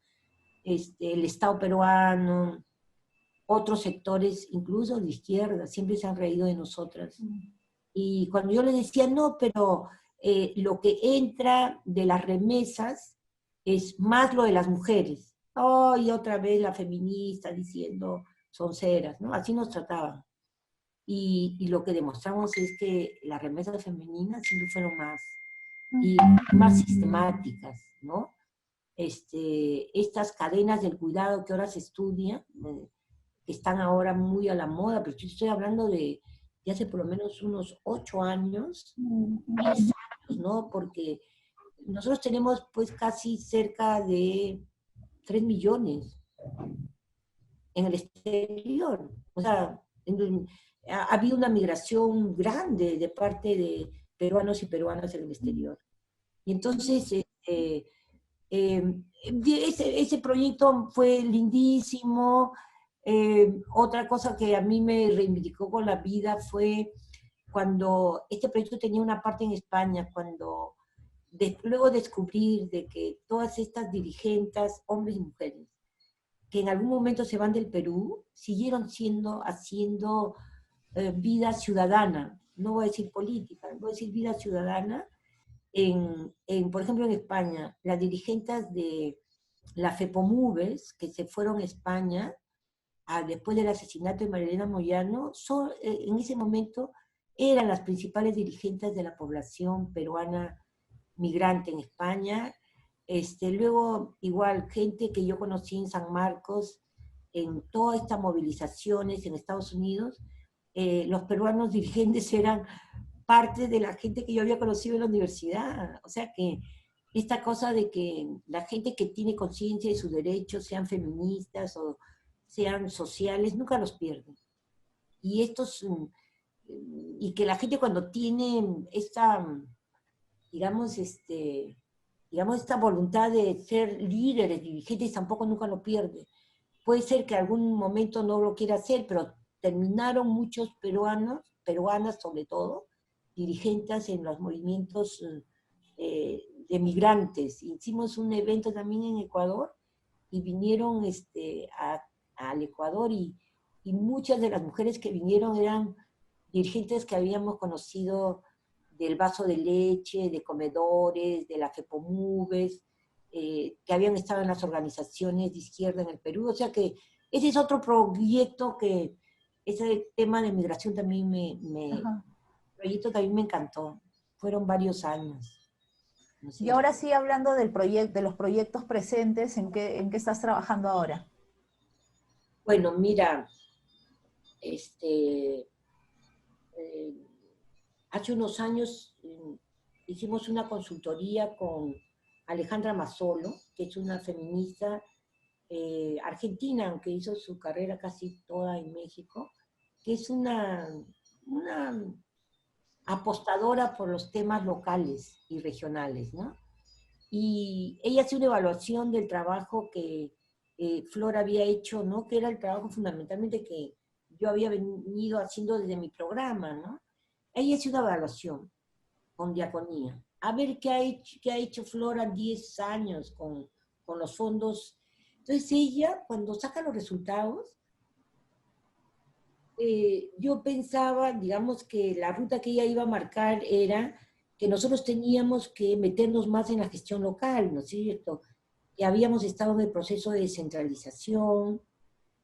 el Estado peruano, otros sectores, incluso de izquierda, siempre se han reído de nosotras. Y cuando yo les decía, no, pero lo que entra de las remesas es más lo de las mujeres. Oh, y otra vez la feminista diciendo sonceras, ¿no? Así nos trataban. Y lo que demostramos es que las remesas femeninas siempre fueron más sistemáticas, ¿no? Estas cadenas del cuidado que ahora se estudian, que están ahora muy a la moda, pero yo estoy hablando de hace por lo menos unos 8 años, 10 años, ¿no? Porque nosotros tenemos pues casi cerca de 3 millones en el exterior. O sea, ha habido una migración grande de parte de peruanos y peruanas en el exterior. Y entonces, ese proyecto fue lindísimo. Otra cosa que a mí me reivindicó con la vida fue cuando este proyecto tenía una parte en España, cuando luego descubrir de que todas estas dirigentes, hombres y mujeres, que en algún momento se van del Perú, siguieron haciendo vida ciudadana, no voy a decir política, voy a decir vida ciudadana. Por ejemplo, en España, las dirigentes de la FEPOMUVES, que se fueron a España después del asesinato de Marilena Moyano, en ese momento eran las principales dirigentes de la población peruana migrante en España. Luego, igual, gente que yo conocí en San Marcos, en todas estas movilizaciones en Estados Unidos, los peruanos dirigentes eran parte de la gente que yo había conocido en la universidad. O sea que esta cosa de que la gente que tiene conciencia de sus derechos, sean feministas o sean sociales, nunca los pierde. Y y que la gente cuando tiene esta, digamos, digamos, esta voluntad de ser líderes, dirigentes, tampoco nunca lo pierde. Puede ser que algún momento no lo quiera hacer, pero terminaron muchos peruanos, peruanas sobre todo, dirigentes en los movimientos de migrantes. Hicimos un evento también en Ecuador y vinieron al Ecuador y muchas de las mujeres que vinieron eran dirigentes que habíamos conocido del vaso de leche, de comedores, de la FEPOMUVES, que habían estado en las organizaciones de izquierda en el Perú. O sea que ese es otro proyecto que, ese tema de migración también proyecto también me encantó. Fueron varios años, ¿no es Y cierto? ahora sí, hablando del de los proyectos presentes, en qué estás trabajando ahora? Bueno, mira, este, eh, hace unos años hicimos una consultoría con Alejandra Mazzolo, que es una feminista argentina, aunque hizo su carrera casi toda en México, que es una apostadora por los temas locales y regionales, ¿no? Y ella hace una evaluación del trabajo que Flor había hecho, ¿no? Que era el trabajo fundamentalmente que yo había venido haciendo desde mi programa, ¿no? Ella hace una evaluación con diaconía. A ver qué ha hecho Flora 10 años con los fondos. Entonces ella, cuando saca los resultados, yo pensaba, digamos, que la ruta que ella iba a marcar era que nosotros teníamos que meternos más en la gestión local, ¿no es cierto? Que habíamos estado en el proceso de descentralización,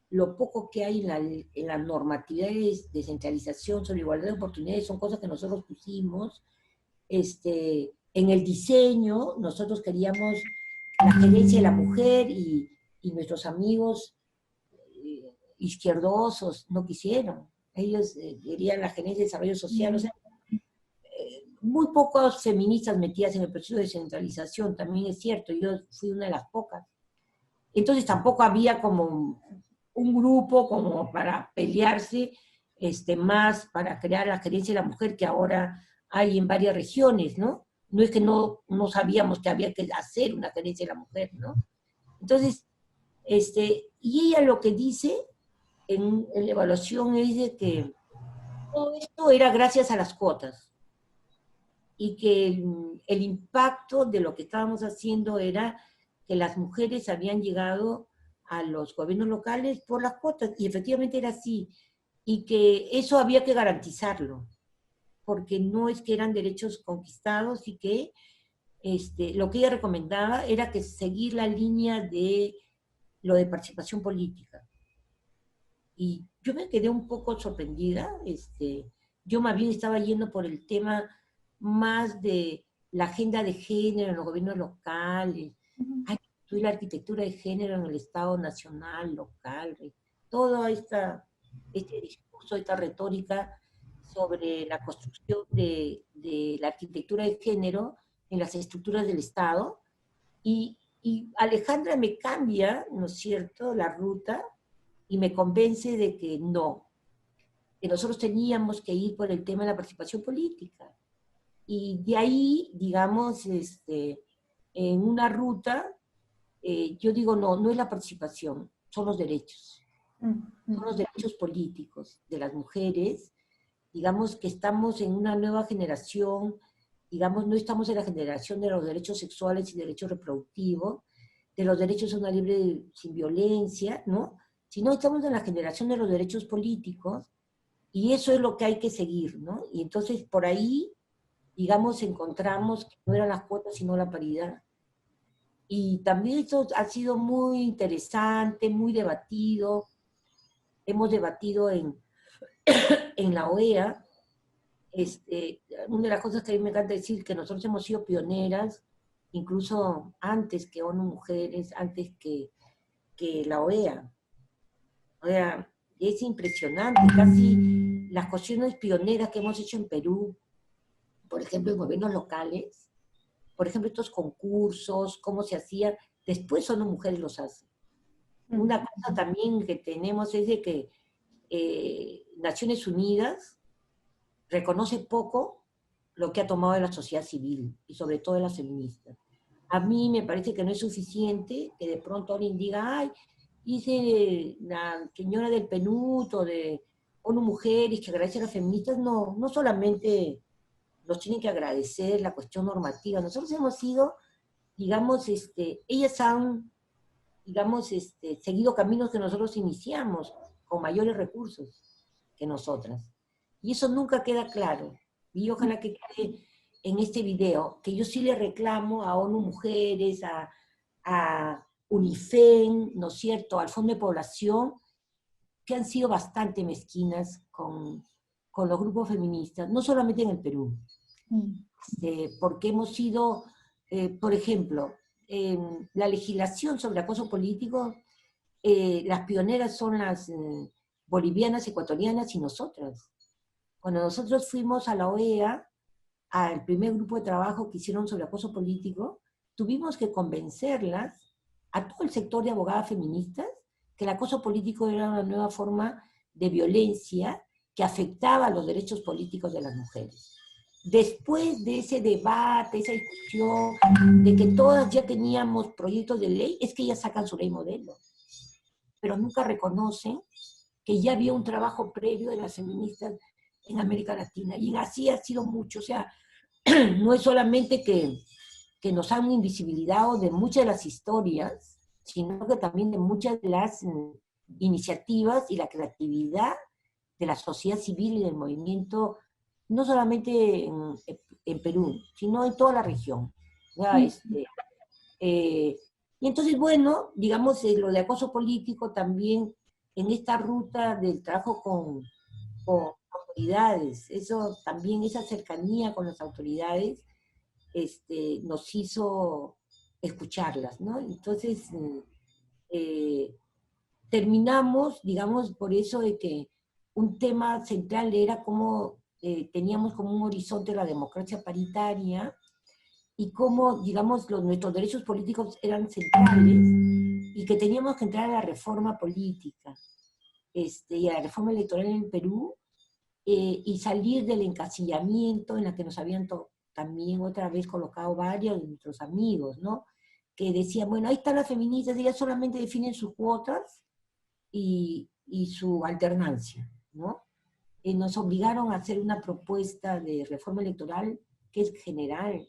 lo poco que hay en la normatividad de descentralización sobre igualdad de oportunidades son cosas que nosotros pusimos, en el diseño, nosotros queríamos la gerencia de la mujer y nuestros amigos izquierdosos no quisieron. Ellos querían la gerencia de desarrollo social. O sea, muy pocos feministas metidas en el proceso de descentralización, también es cierto, yo fui una de las pocas. Entonces tampoco había como un grupo como para pelearse más para crear la gerencia de la mujer que ahora hay en varias regiones, ¿no? No es que no sabíamos que había que hacer una gerencia de la mujer, ¿no? Entonces, y ella lo que dice en la evaluación es de que todo esto era gracias a las cuotas y que el impacto de lo que estábamos haciendo era que las mujeres habían llegado a los gobiernos locales por las cuotas, y efectivamente era así, y que eso había que garantizarlo, porque no es que eran derechos conquistados y que lo que ella recomendaba era que seguir la línea de lo de participación política. Y yo me quedé un poco sorprendida, yo más bien estaba yendo por el tema más de la agenda de género en los gobiernos locales, hay que construir la arquitectura de género en el Estado nacional, local, todo este discurso, esta retórica sobre la construcción de la arquitectura de género en las estructuras del Estado. Y Alejandra me cambia, ¿no es cierto?, la ruta y me convence de que no, que nosotros teníamos que ir por el tema de la participación política. Y de ahí, digamos, en una ruta, yo digo, no es la participación, son los derechos. Son los derechos políticos de las mujeres. Digamos que estamos en una nueva generación, digamos, no estamos en la generación de los derechos sexuales y derechos reproductivos, de los derechos a una libre sin violencia, ¿no? Sino estamos en la generación de los derechos políticos, y eso es lo que hay que seguir, ¿no? Y entonces por ahí, digamos, encontramos que no eran las cuotas, sino la paridad. Y también esto ha sido muy interesante, muy debatido. Hemos debatido en la OEA. Una de las cosas que a mí me encanta decir que nosotros hemos sido pioneras, incluso antes que ONU Mujeres, antes que la OEA. O sea, es impresionante, casi las cuestiones pioneras que hemos hecho en Perú, por ejemplo, en gobiernos locales, por ejemplo, estos concursos, cómo se hacían, después solo mujeres los hacen. Una cosa también que tenemos es de que Naciones Unidas reconoce poco lo que ha tomado de la sociedad civil, y sobre todo de las feministas. A mí me parece que no es suficiente que de pronto alguien diga, ay, dice la señora del PNUD o de ONU Mujeres que agradece a las feministas. No, no solamente nos tienen que agradecer la cuestión normativa. Nosotros hemos sido, digamos, ellas han, digamos, seguido caminos que nosotros iniciamos con mayores recursos que nosotras. Y eso nunca queda claro. Y ojalá que quede en este video, que yo sí le reclamo a ONU Mujeres, a UNIFEM, ¿no es cierto?, al Fondo de Población, que han sido bastante mezquinas con los grupos feministas, no solamente en el Perú, porque hemos sido, por ejemplo, en la legislación sobre acoso político, las pioneras son las bolivianas, ecuatorianas y nosotras. Cuando nosotros fuimos a la OEA, al primer grupo de trabajo que hicieron sobre acoso político, tuvimos que convencerlas, a todo el sector de abogadas feministas, que el acoso político era una nueva forma de violencia que afectaba los derechos políticos de las mujeres. Después de ese debate, esa discusión, de que todas ya teníamos proyectos de ley, es que ellas sacan su ley modelo. Pero nunca reconocen que ya había un trabajo previo de las feministas en América Latina, y así ha sido mucho. O sea, no es solamente que nos han invisibilizado de muchas de las historias, sino que también de muchas de las iniciativas y la creatividad de la sociedad civil y del movimiento, no solamente en Perú, sino en toda la región. ¿Ya? Y entonces, bueno, digamos, lo de acoso político también en esta ruta del trabajo con autoridades, eso también, esa cercanía con las autoridades, nos hizo escucharlas, ¿no? Entonces, terminamos, digamos, por eso de que un tema central era cómo teníamos como un horizonte la democracia paritaria y cómo, digamos, nuestros derechos políticos eran centrales y que teníamos que entrar a la reforma política y a la reforma electoral en el Perú, y salir del encasillamiento en la que nos habían también otra vez colocado varios de nuestros amigos, ¿no? Que decían, bueno, ahí están las feministas, ellas solamente definen sus cuotas y su alternancia, ¿no? Nos obligaron a hacer una propuesta de reforma electoral que es general.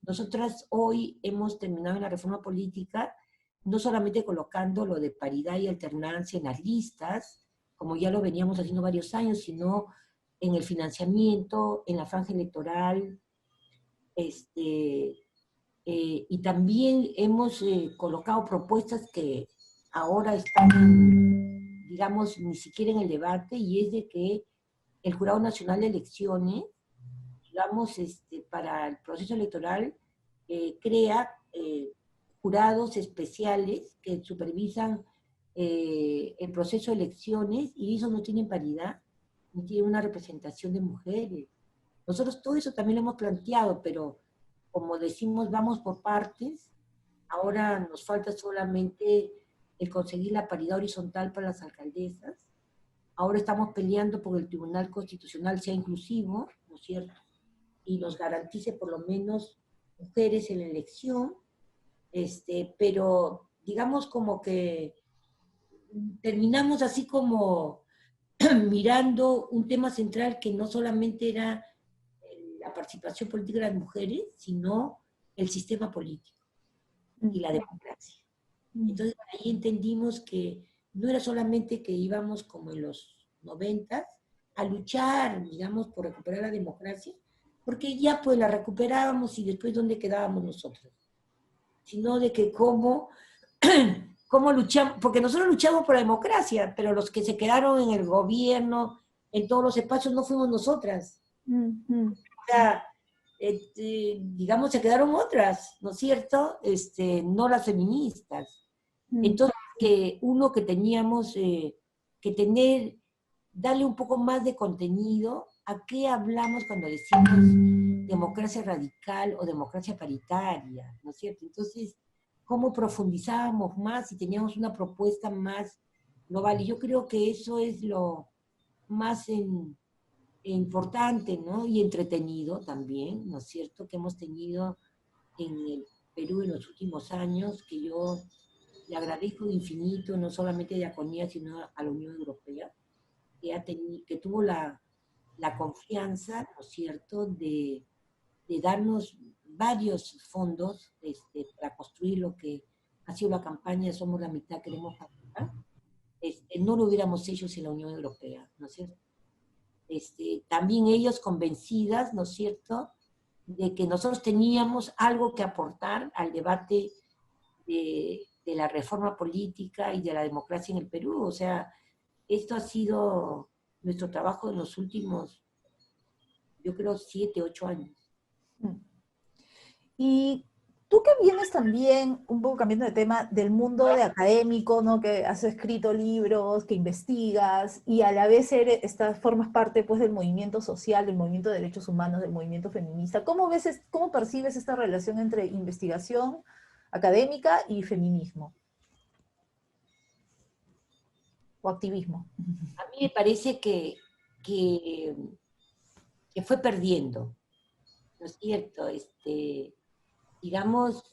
Nosotras hoy hemos terminado en la reforma política, no solamente colocando lo de paridad y alternancia en las listas, como ya lo veníamos haciendo varios años, sino en el financiamiento, en la franja electoral, y también hemos colocado propuestas que ahora están, digamos, ni siquiera en el debate, y es de que el Jurado Nacional de Elecciones, digamos, para el proceso electoral, crea jurados especiales que supervisan el proceso de elecciones, y ellos no tienen paridad, ni tienen una representación de mujeres. Nosotros todo eso también lo hemos planteado, pero como decimos, vamos por partes. Ahora nos falta solamente el conseguir la paridad horizontal para las alcaldesas. Ahora estamos peleando por el Tribunal Constitucional sea inclusivo, ¿no es cierto?, y nos garantice por lo menos mujeres en la elección, pero digamos como que terminamos así como mirando un tema central que no solamente era la participación política de las mujeres, sino el sistema político y la democracia. Entonces ahí entendimos que no era solamente que íbamos como en los 90 a luchar, digamos, por recuperar la democracia, porque ya pues la recuperábamos y después ¿dónde quedábamos nosotros? Sino de que cómo luchamos, porque nosotros luchamos por la democracia, pero los que se quedaron en el gobierno, en todos los espacios, no fuimos nosotras. O sea, digamos, se quedaron otras, ¿no es cierto? No las feministas. Entonces, que teníamos que darle un poco más de contenido ¿a qué hablamos cuando decimos democracia radical o democracia paritaria? ¿No es cierto? Entonces, ¿cómo profundizábamos más y teníamos una propuesta más global? Y yo creo que eso es lo más importante, ¿no? Y entretenido también, ¿no es cierto? Que hemos tenido en el Perú en los últimos años, que yo le agradezco de infinito, no solamente a Diaconía, sino a la Unión Europea, que tuvo la confianza, ¿no es cierto?, de darnos varios fondos para construir lo que ha sido la campaña Somos la mitad, queremos participar. No lo hubiéramos hecho sin la Unión Europea, ¿no es cierto? También ellos convencidas, ¿no es cierto?, de que nosotros teníamos algo que aportar al debate de la reforma política y de la democracia en el Perú. O sea, esto ha sido nuestro trabajo en los últimos, yo creo, 7, 8 años. Y tú que vienes también, un poco cambiando de tema, del mundo de académico, ¿no? Que has escrito libros, que investigas, y a la vez formas parte pues, del movimiento social, del movimiento de derechos humanos, del movimiento feminista. ¿Cómo percibes esta relación entre investigación académica y feminismo? O activismo. A mí me parece que fue perdiendo, ¿no es cierto? Digamos,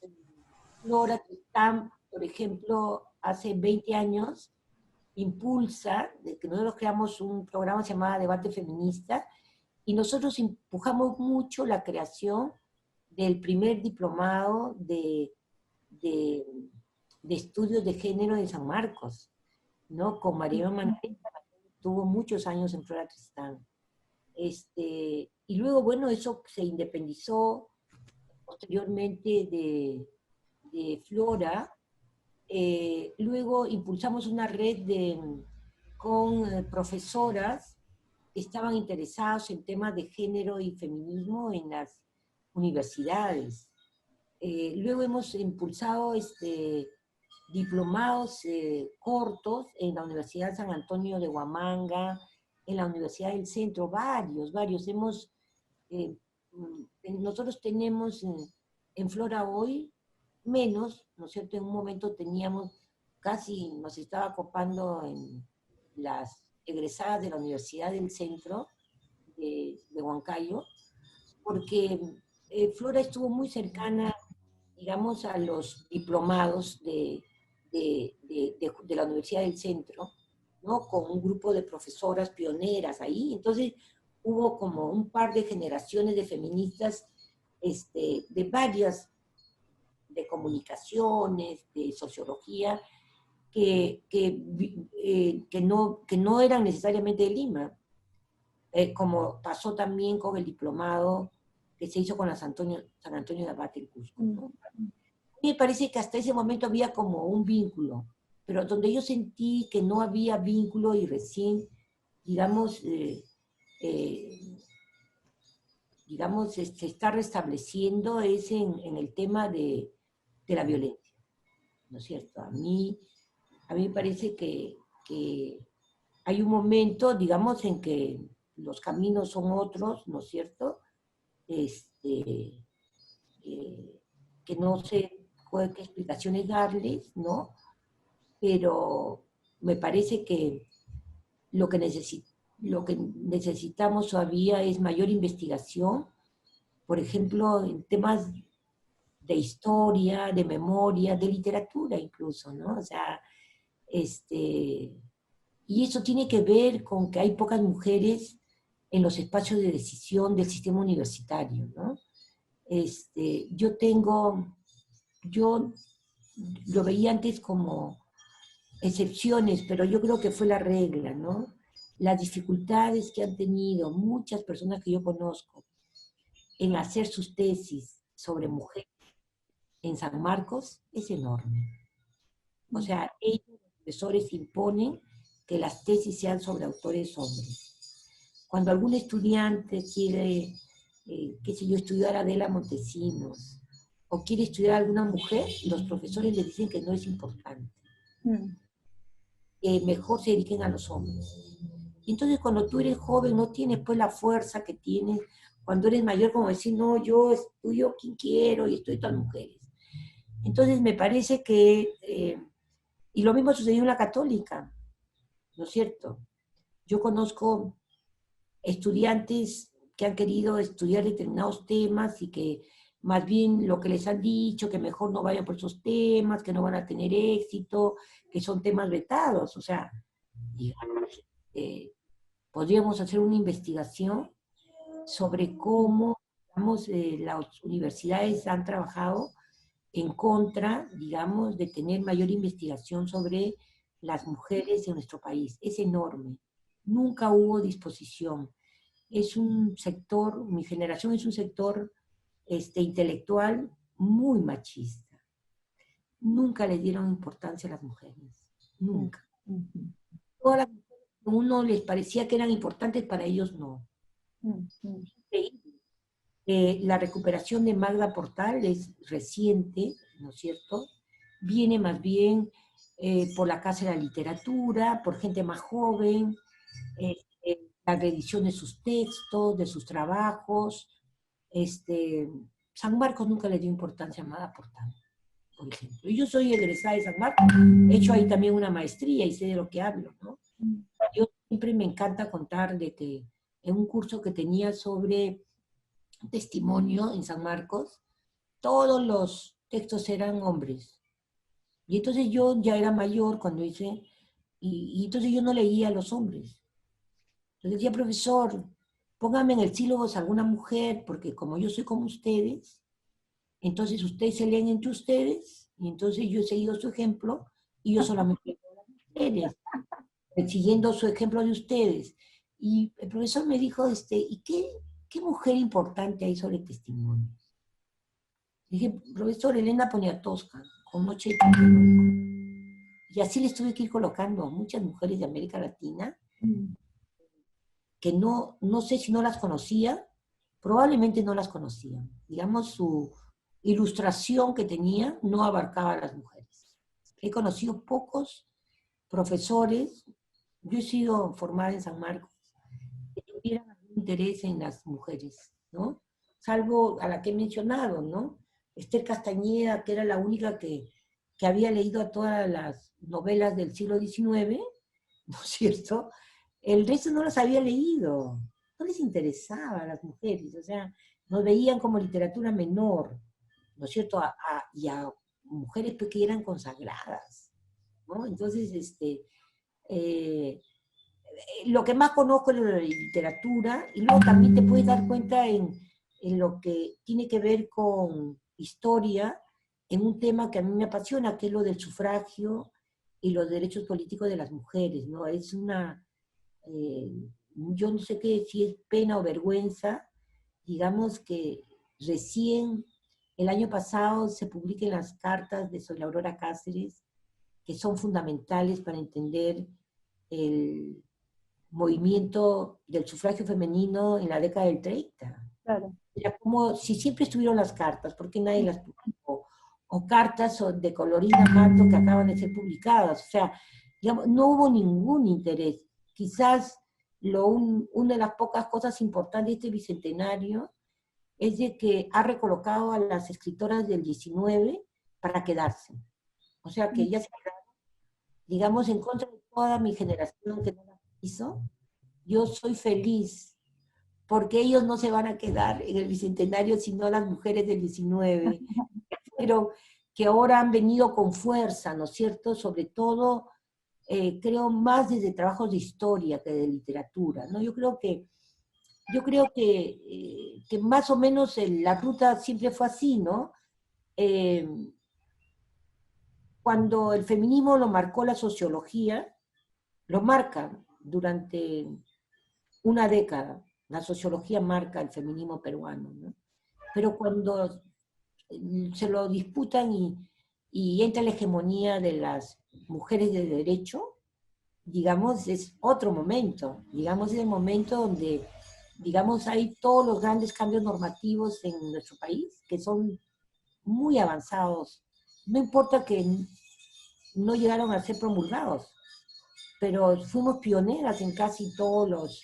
Flora Tristán, por ejemplo, hace 20 años, impulsa, de que nosotros creamos un programa que se llamaba Debate Feminista, y nosotros empujamos mucho la creación del primer diplomado de estudios de género de San Marcos, ¿no? Con María Manrique, tuvo muchos años en Flora Tristán. Y luego, bueno, eso se independizó posteriormente de Flora. Luego impulsamos una red con profesoras que estaban interesadas en temas de género y feminismo en las universidades. Luego hemos impulsado diplomados cortos en la Universidad San Antonio de Huamanga, en la Universidad del Centro, varios. Nosotros tenemos en Flora hoy menos, ¿no es cierto? En un momento teníamos, casi nos estaba copando en las egresadas de la Universidad del Centro de Huancayo, porque Flora estuvo muy cercana, digamos, a los diplomados de la Universidad del Centro, ¿no? Con un grupo de profesoras pioneras ahí. Entonces hubo como un par de generaciones de feministas de varias, de comunicaciones, de sociología, que no eran necesariamente de Lima, como pasó también con el diplomado que se hizo con San Antonio de Abate en Cusco, ¿no? Me parece que hasta ese momento había como un vínculo, pero donde yo sentí que no había vínculo y recién, digamos, se está restableciendo es en el tema de la violencia, ¿no es cierto? A mí me parece que hay un momento, digamos, en que los caminos son otros, ¿no es cierto? Que no sé qué explicaciones darles, ¿no? Pero me parece que lo que necesitamos todavía es mayor investigación, por ejemplo, en temas de historia, de memoria, de literatura incluso, ¿no? O sea, y eso tiene que ver con que hay pocas mujeres en los espacios de decisión del sistema universitario, ¿no? Yo lo veía antes como excepciones, pero yo creo que fue la regla, ¿no? Las dificultades que han tenido muchas personas que yo conozco en hacer sus tesis sobre mujeres en San Marcos es enorme. O sea, ellos, los profesores, imponen que las tesis sean sobre autores hombres. Cuando algún estudiante quiere, qué sé yo, estudiar a Adela Montesinos, o quiere estudiar a alguna mujer, los profesores le dicen que no es importante. Mejor se dediquen a los hombres. Y entonces cuando tú eres joven no tienes pues la fuerza que tienes cuando eres mayor, como decir, no, yo estudio quien quiero y estoy todas mujeres. Entonces me parece que, y lo mismo sucedió en la católica, ¿no es cierto? Yo conozco estudiantes que han querido estudiar determinados temas y que más bien lo que les han dicho, que mejor no vayan por esos temas, que no van a tener éxito, que son temas vetados. O sea, digamos, podríamos hacer una investigación sobre cómo, digamos, las universidades han trabajado en contra, digamos, de tener mayor investigación sobre las mujeres en nuestro país. Es enorme. Nunca hubo disposición. Es un sector, mi generación es un sector intelectual muy machista. Nunca le dieron importancia a las mujeres. Nunca. Todas las mujeres que a uno les parecía que eran importantes, para ellos no. La recuperación de Magda Portal es reciente, ¿no es cierto? Viene más bien por la Casa de la Literatura, por gente más joven, la reedición de sus textos, de sus trabajos. San Marcos nunca le dio importancia a Magda Portal, por ejemplo. Yo soy egresada de San Marcos, he hecho ahí también una maestría y sé de lo que hablo, ¿no? Yo siempre me encanta contar de que en un curso que tenía sobre testimonio en San Marcos, todos los textos eran hombres. Y entonces yo ya era mayor cuando hice, y entonces yo no leía a los hombres. Entonces decía, profesor, póngame en el sílabus alguna mujer, porque como yo soy como ustedes, entonces ustedes se leen entre ustedes, y entonces yo he seguido su ejemplo, y yo solamente leo a las mujeres, siguiendo su ejemplo de ustedes. Y el profesor me dijo, ¿y qué mujer importante hay sobre testimonio? Dije, profesor Elena Poniatowska, con Noche de Tlatelolco. Y así les tuve que ir colocando a muchas mujeres de América Latina, que no sé si no las conocía, probablemente no las conocían. Digamos, su ilustración que tenía no abarcaba a las mujeres. He conocido pocos profesores, yo he sido formada en San Marcos, que tuvieran algún interés en las mujeres, ¿no? Salvo a la que he mencionado, ¿no? Esther Castañeda, que era la única que había leído todas las novelas del siglo XIX, ¿no es cierto? El resto no las había leído, no les interesaba a las mujeres, o sea, nos veían como literatura menor, ¿no es cierto? Y a mujeres pues, que eran consagradas, ¿no? Entonces, lo que más conozco es la literatura, y luego también te puedes dar cuenta en lo que tiene que ver con historia, en un tema que a mí me apasiona, que es lo del sufragio y los derechos políticos de las mujeres, ¿no? Es eh, yo no sé qué, si es pena o vergüenza, digamos que recién el año pasado se publiquen las cartas de Soy Aurora Cáceres, que son fundamentales para entender el movimiento del sufragio femenino en la década del 30. Claro. Era como si siempre estuvieron las cartas, porque nadie las publicó. O cartas de Colorina Mato que acaban de ser publicadas. O sea, digamos, no hubo ningún interés. Quizás una de las pocas cosas importantes de este bicentenario es de que ha recolocado a las escritoras del 19 para quedarse. O sea, que ya se quedaron, digamos, en contra de toda mi generación que no la hizo. Yo soy feliz porque ellos no se van a quedar en el bicentenario, sino las mujeres del 19, pero que ahora han venido con fuerza, ¿no es cierto? Sobre todo, creo más desde trabajos de historia que de literatura, ¿no? Yo creo que más o menos la ruta siempre fue así, ¿no? Eh, Cuando el feminismo lo marcó la sociología, lo marca durante una década. La sociología marca el feminismo peruano, ¿no? Pero cuando se lo disputan y entra la hegemonía de las mujeres de derecho, digamos, es otro momento. Digamos, es el momento donde, digamos, hay todos los grandes cambios normativos en nuestro país que son muy avanzados. No importa que no llegaron a ser promulgados, pero fuimos pioneras en casi todos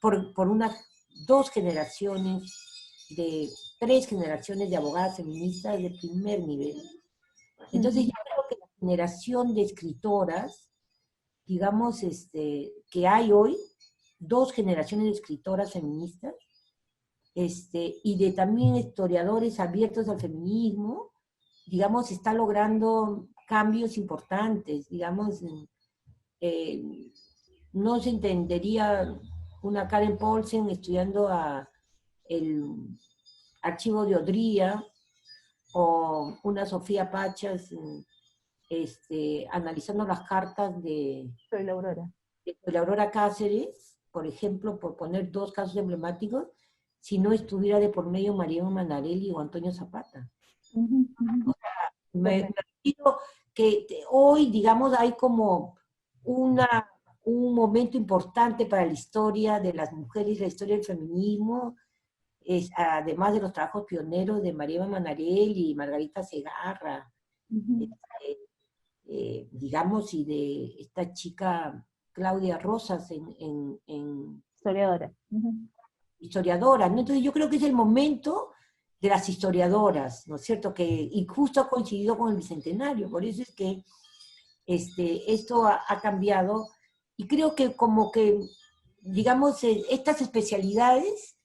por unas 2 generaciones, de 3 generaciones de abogadas feministas de primer nivel. Entonces yo creo que la generación de escritoras, digamos, que hay hoy, 2 generaciones de escritoras feministas, y de también historiadores abiertos al feminismo, digamos, está logrando cambios importantes, digamos, no se entendería una Karen Paulsen estudiando el archivo de Odría, o una Sofía Pachas analizando las cartas Soy la Aurora. de la Aurora Cáceres, por ejemplo, por poner 2 casos emblemáticos, si no estuviera de por medio Mariano Manarelli o Antonio Zapata. Me refiero que hoy, digamos, hay como un momento importante para la historia de las mujeres, la historia del feminismo, además de los trabajos pioneros de María Manarelli y Margarita Segarra, digamos, y de esta chica Claudia Rosas Historiadora. historiadora, ¿no? Entonces yo creo que es el momento de las historiadoras, ¿no es cierto? Y justo ha coincidido con el Bicentenario, por eso es que esto ha cambiado, y creo que como que, digamos, estas especialidades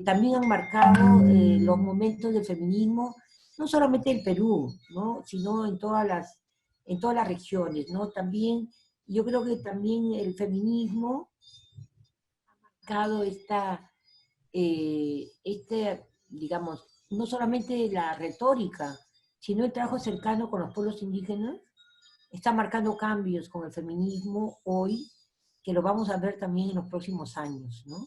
también han marcado los momentos del feminismo, no solamente en Perú, ¿no? Sino en todas las regiones, ¿no? También, yo creo que también el feminismo ha marcado digamos, no solamente la retórica, sino el trabajo cercano con los pueblos indígenas, está marcando cambios con el feminismo hoy, que lo vamos a ver también en los próximos años, ¿no?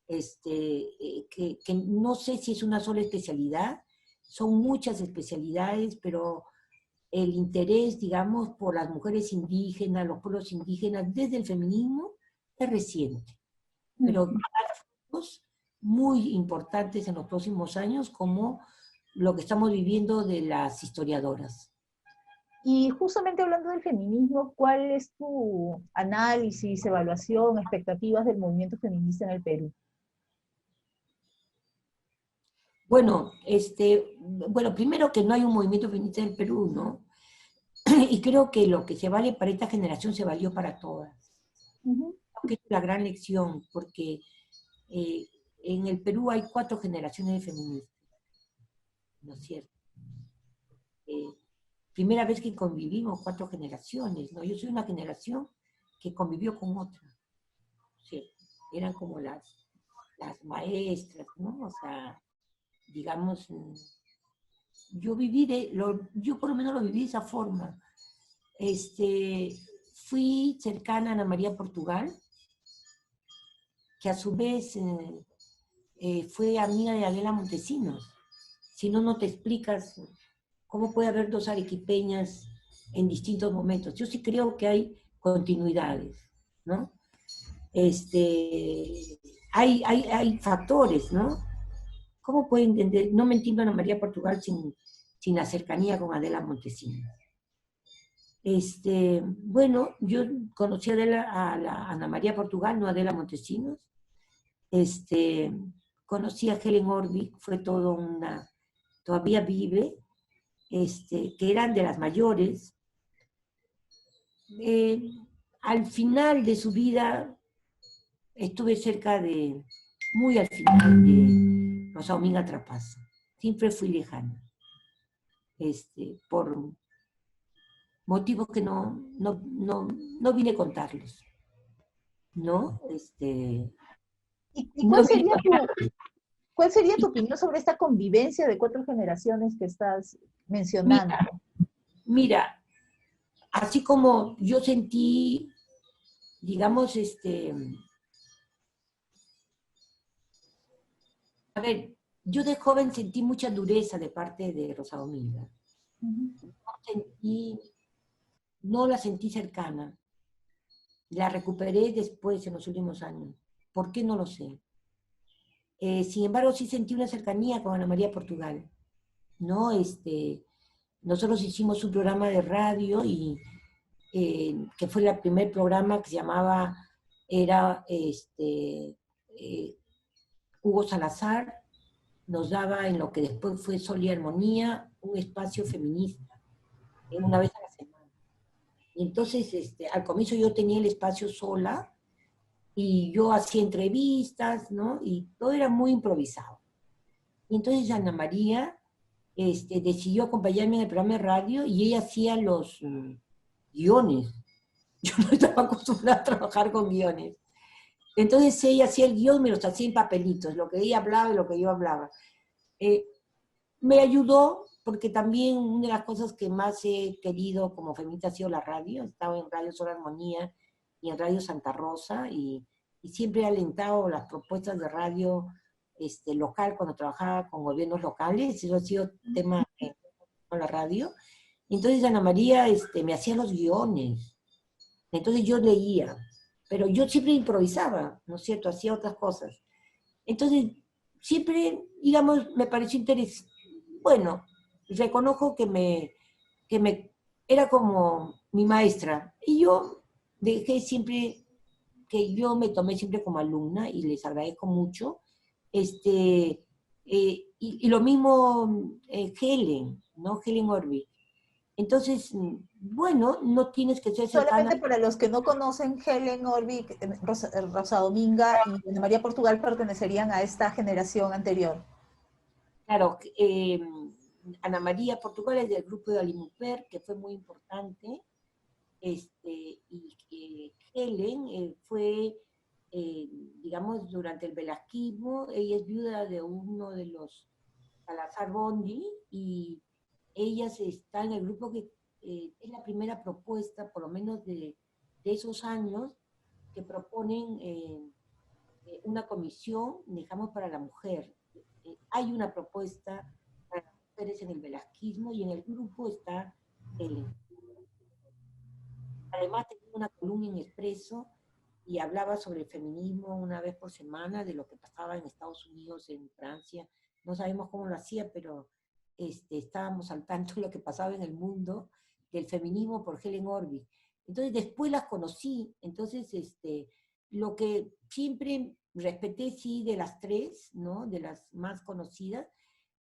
Que no sé si es una sola especialidad, son muchas especialidades, pero el interés, digamos, por las mujeres indígenas, los pueblos indígenas, desde el feminismo, es reciente. Pero va a dar frutos muy importantes en los próximos años, como lo que estamos viviendo de las historiadoras. Y justamente hablando del feminismo, ¿cuál es tu análisis, evaluación, expectativas del movimiento feminista en el Perú? Bueno, primero que no hay un movimiento feminista en el Perú, ¿no? Y creo que lo que se vale para esta generación se valió para todas. Creo que es una gran lección, porque en el Perú hay 4 generaciones de feministas, ¿no es cierto? Primera vez que convivimos 4 generaciones, ¿no? Yo soy una generación que convivió con otra, ¿cierto? Eran como las maestras, ¿no? O sea, digamos, yo yo por lo menos lo viví de esa forma. Fui cercana a Ana María Portugal, que a su vez fue amiga de Adela Montesinos. Si no, no te explicas cómo puede haber 2 arequipeñas en distintos momentos. Yo sí creo que hay continuidades, ¿no? Hay factores, ¿no? ¿Cómo puede entender? No me entiendo a Ana María Portugal sin la cercanía con Adela Montesinos. Bueno, yo conocí a Ana María Portugal, no a Adela Montesinos. Conocí a Helen Orbick, fue todo todavía vive, que eran de las mayores. Al final de su vida, estuve muy al final de Rosa Dominga Trapaza. Siempre fui lejana, por motivos que no vine a contarlos, ¿no? ¿Y cuál sería tu opinión sobre esta convivencia de 4 generaciones que estás mencionando? Mira, así como yo sentí, digamos, a ver, yo de joven sentí mucha dureza de parte de Rosa Dominga. No la sentí cercana. La recuperé después, en los últimos años. ¿Por qué? No lo sé. Sin embargo, sí sentí una cercanía con Ana María Portugal, ¿no? Nosotros hicimos un programa de radio y que fue el primer programa que se llamaba, era Hugo Salazar, nos daba en lo que después fue Sol y Armonía un espacio feminista, una vez a la semana. Y entonces, al comienzo yo tenía el espacio sola, y yo hacía entrevistas, ¿no? Y todo era muy improvisado. Y entonces Ana María decidió acompañarme en el programa de radio y ella hacía los guiones. Yo no estaba acostumbrada a trabajar con guiones. Entonces ella hacía el guión, me los hacía en papelitos, lo que ella hablaba y lo que yo hablaba. Me ayudó porque también una de las cosas que más he querido como feminista ha sido la radio. He estado en Radio Sol Armonía y en Radio Santa Rosa y siempre he alentado las propuestas de radio local cuando trabajaba con gobiernos locales. Eso ha sido tema con la radio. Entonces Ana María me hacía los guiones. Entonces yo leía, pero yo siempre improvisaba, ¿no es cierto? Hacía otras cosas. Entonces siempre, digamos, me pareció interesante. Bueno, reconozco que era como mi maestra. Y yo dejé siempre, que yo me tomé siempre como alumna y les agradezco mucho. Y lo mismo Helen, ¿no? Helen Orbi. Entonces, bueno, no tienes que ser cercana. Solamente para los que no conocen, Helen Orbic, Rosa Dominga y Ana María Portugal pertenecerían a esta generación anterior. Claro, Ana María Portugal es del grupo de Alimuper, que fue muy importante, y Helen fue, digamos, durante el velasquismo. Ella es viuda de uno de los Salazar Bondi, y ella está en el grupo que es la primera propuesta, por lo menos de esos años, que proponen una comisión, digamos, para la mujer. Hay una propuesta para las mujeres en el velasquismo y en el grupo está Helen. Además tenía una columna en Expreso y hablaba sobre el feminismo una vez por semana, de lo que pasaba en Estados Unidos, en Francia. No sabemos cómo lo hacía, pero estábamos al tanto de lo que pasaba en el mundo del feminismo por Helen Orbi. Entonces después las conocí. Entonces lo que siempre respeté, sí, de las tres, ¿no? De las más conocidas,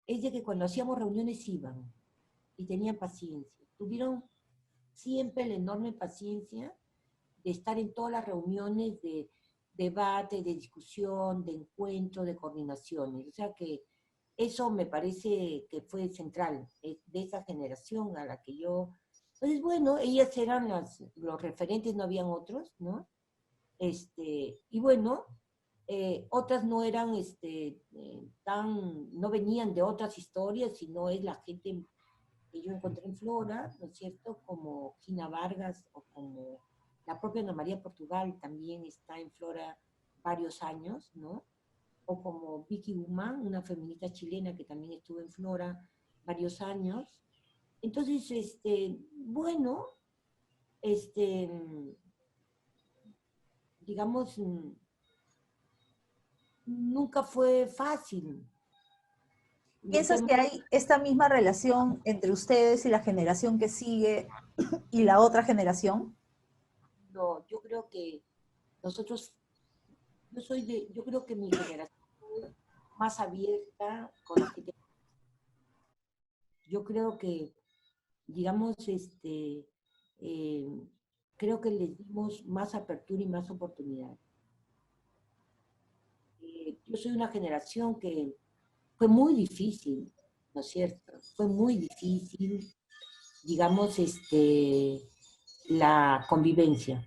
es de que cuando hacíamos reuniones iban y tenían paciencia. Tuvieron siempre la enorme paciencia de estar en todas las reuniones de debate, de discusión, de encuentro, de coordinaciones. O sea que eso me parece que fue central de esa generación a la que yo... Entonces, bueno, ellas eran los referentes, no habían otros, ¿no? Y bueno, otras no eran no venían de otras historias, sino es la gente que yo encontré en Flora, ¿no es cierto? Como Gina Vargas o como la propia Ana María Portugal también está en Flora varios años, ¿no? O como Vicky Guzmán, una feminista chilena que también estuvo en Flora varios años. Entonces, bueno, digamos, nunca fue fácil. ¿Piensas que hay esta misma relación entre ustedes y la generación que sigue y la otra generación? No, yo creo que nosotros, yo creo que mi generación es más abierta con la gente. Yo creo que, digamos, creo que les dimos más apertura y más oportunidad. Yo soy una generación que fue muy difícil, ¿no es cierto? Fue muy difícil, digamos, la convivencia.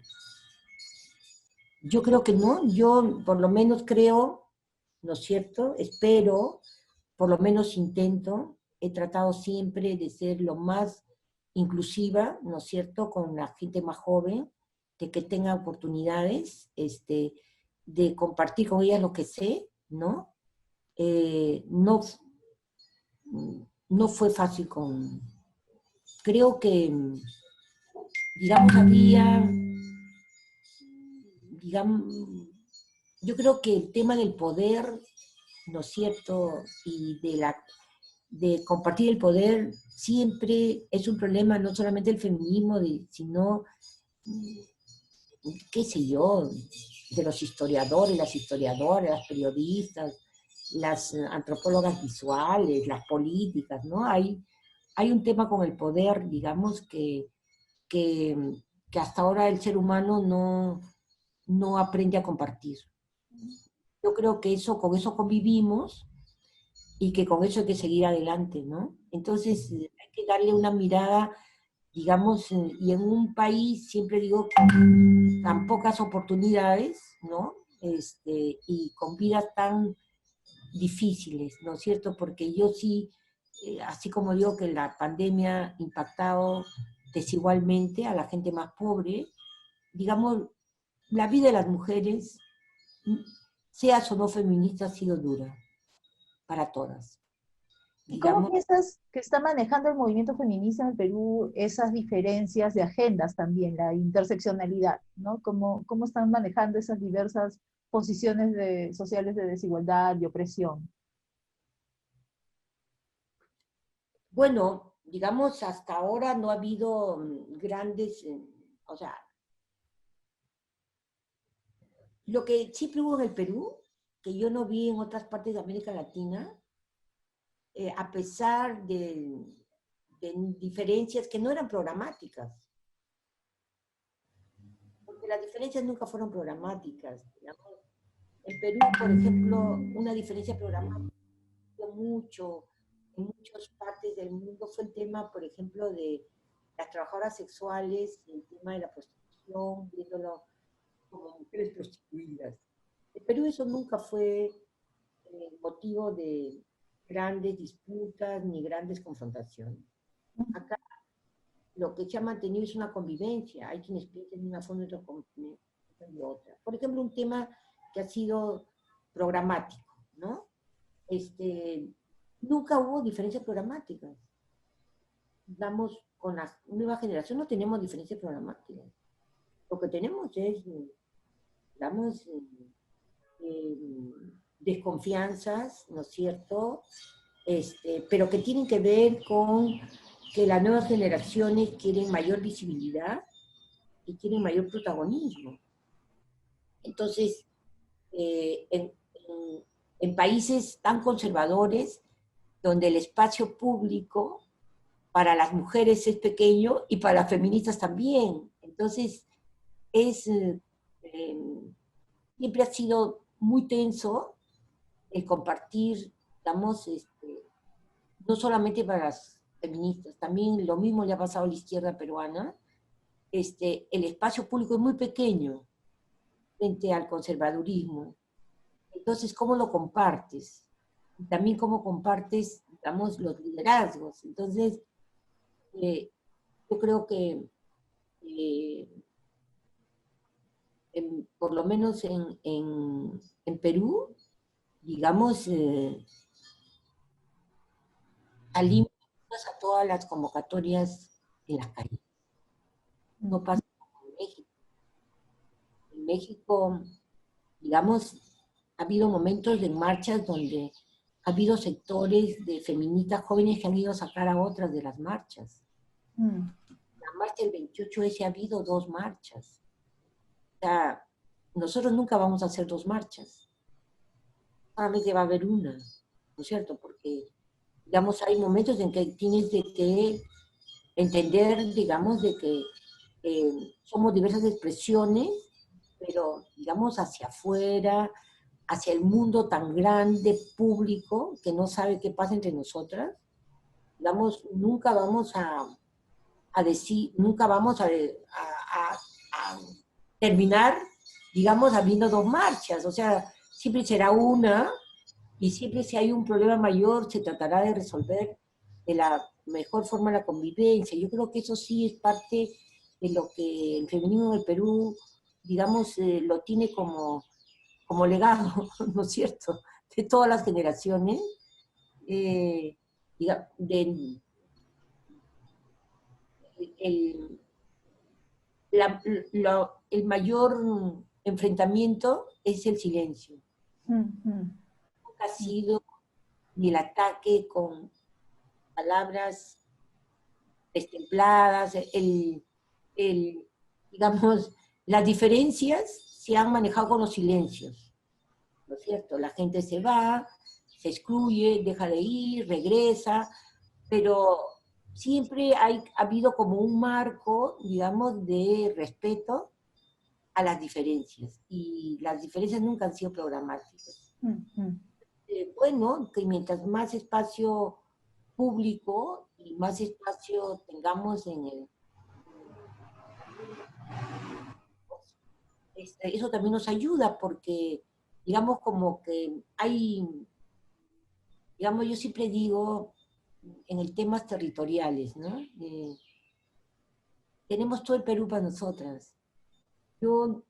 Yo creo que no, yo por lo menos creo, ¿no es cierto? Espero, por lo menos intento, he tratado siempre de ser lo más inclusiva, ¿no es cierto?, con la gente más joven, de que tenga oportunidades, de compartir con ellas lo que sé, ¿no? No fue fácil creo que, digamos, yo creo que el tema del poder, ¿no es cierto?, y de compartir el poder siempre es un problema, no solamente del feminismo, sino qué sé yo, de los historiadores, las historiadoras, las periodistas, las antropólogas visuales, las políticas, ¿no? Hay un tema con el poder, digamos, que, que hasta ahora el ser humano no aprende a compartir. Yo creo que con eso convivimos y que con eso hay que seguir adelante, ¿no? Entonces hay que darle una mirada, digamos, y en un país, siempre digo, con tan pocas oportunidades, ¿no? Y con vidas tan difíciles, ¿no es cierto? Porque yo sí, así como digo que la pandemia ha impactado desigualmente a la gente más pobre, digamos, la vida de las mujeres, seas o no feminista, ha sido dura para todas. ¿Y cómo Digamos, piensas que está manejando el movimiento feminista en el Perú esas diferencias de agendas también, la interseccionalidad, ¿no? ¿Cómo están manejando esas diversas posiciones sociales de desigualdad y opresión? bueno, digamos, hasta ahora no ha habido grandes, o sea, lo que siempre hubo en el Perú, que yo no vi en otras partes de América Latina, a pesar de diferencias que no eran programáticas, porque las diferencias nunca fueron programáticas. Digamos. En Perú, por ejemplo, una diferencia programática mucho en muchas partes del mundo fue el tema, por ejemplo, de las trabajadoras sexuales, el tema de la prostitución, viéndolo como mujeres prostituidas. En Perú eso nunca fue motivo de grandes disputas ni grandes confrontaciones. Acá lo que se ha mantenido es una convivencia. Hay quienes piensan de una forma y otros de otra. Por ejemplo, un tema que ha sido programático, ¿no? Nunca hubo diferencias programáticas. Digamos, con la nueva generación no tenemos diferencias programáticas. Lo que tenemos es, digamos, desconfianzas, ¿no es cierto? Pero que tienen que ver con que las nuevas generaciones quieren mayor visibilidad y quieren mayor protagonismo. Entonces, en países tan conservadores, donde el espacio público para las mujeres es pequeño y para las feministas también. Entonces, es, siempre ha sido muy tenso el compartir, digamos, no solamente para las feministas, también lo mismo le ha pasado a la izquierda peruana, el espacio público es muy pequeño frente al conservadurismo. Entonces, ¿cómo lo compartes? Y también cómo compartes, digamos, los liderazgos. Entonces, yo creo que por lo menos en Perú, digamos, salimos a todas las convocatorias en las calles. No pasa como en México. En México, digamos, ha habido momentos de marchas donde ha habido sectores de feministas jóvenes que han ido a sacar a otras de las marchas. La marcha del 28S ha habido 2 marchas. O sea, nosotros nunca vamos a hacer 2 marchas. Solamente va a haber una, ¿no es cierto? Porque, digamos, hay momentos en que tienes de que entender, digamos, de que somos diversas expresiones, pero, digamos, hacia afuera, hacia el mundo tan grande, público, que no sabe qué pasa entre nosotras, digamos, nunca vamos a decir, nunca vamos a terminar, digamos, habiendo 2 marchas, o sea, siempre será una, y siempre si hay un problema mayor se tratará de resolver de la mejor forma la convivencia. Yo creo que eso sí es parte de lo que el feminismo en el Perú, digamos, lo tiene como legado, ¿no es cierto?, de todas las generaciones, eh, de, el, el mayor enfrentamiento es el silencio. Nunca ha sido ni el ataque con palabras destempladas, digamos, las diferencias se han manejado con los silencios, ¿no es cierto? La gente se va, se excluye, deja de ir, regresa, pero siempre ha habido como un marco, digamos, de respeto a las diferencias, y las diferencias nunca han sido programáticas. Bueno, que mientras más espacio público y más espacio tengamos en el... eso también nos ayuda porque, digamos, como que hay, digamos, yo siempre digo, en el temas territoriales, ¿no? Tenemos todo el Perú para nosotras. Yo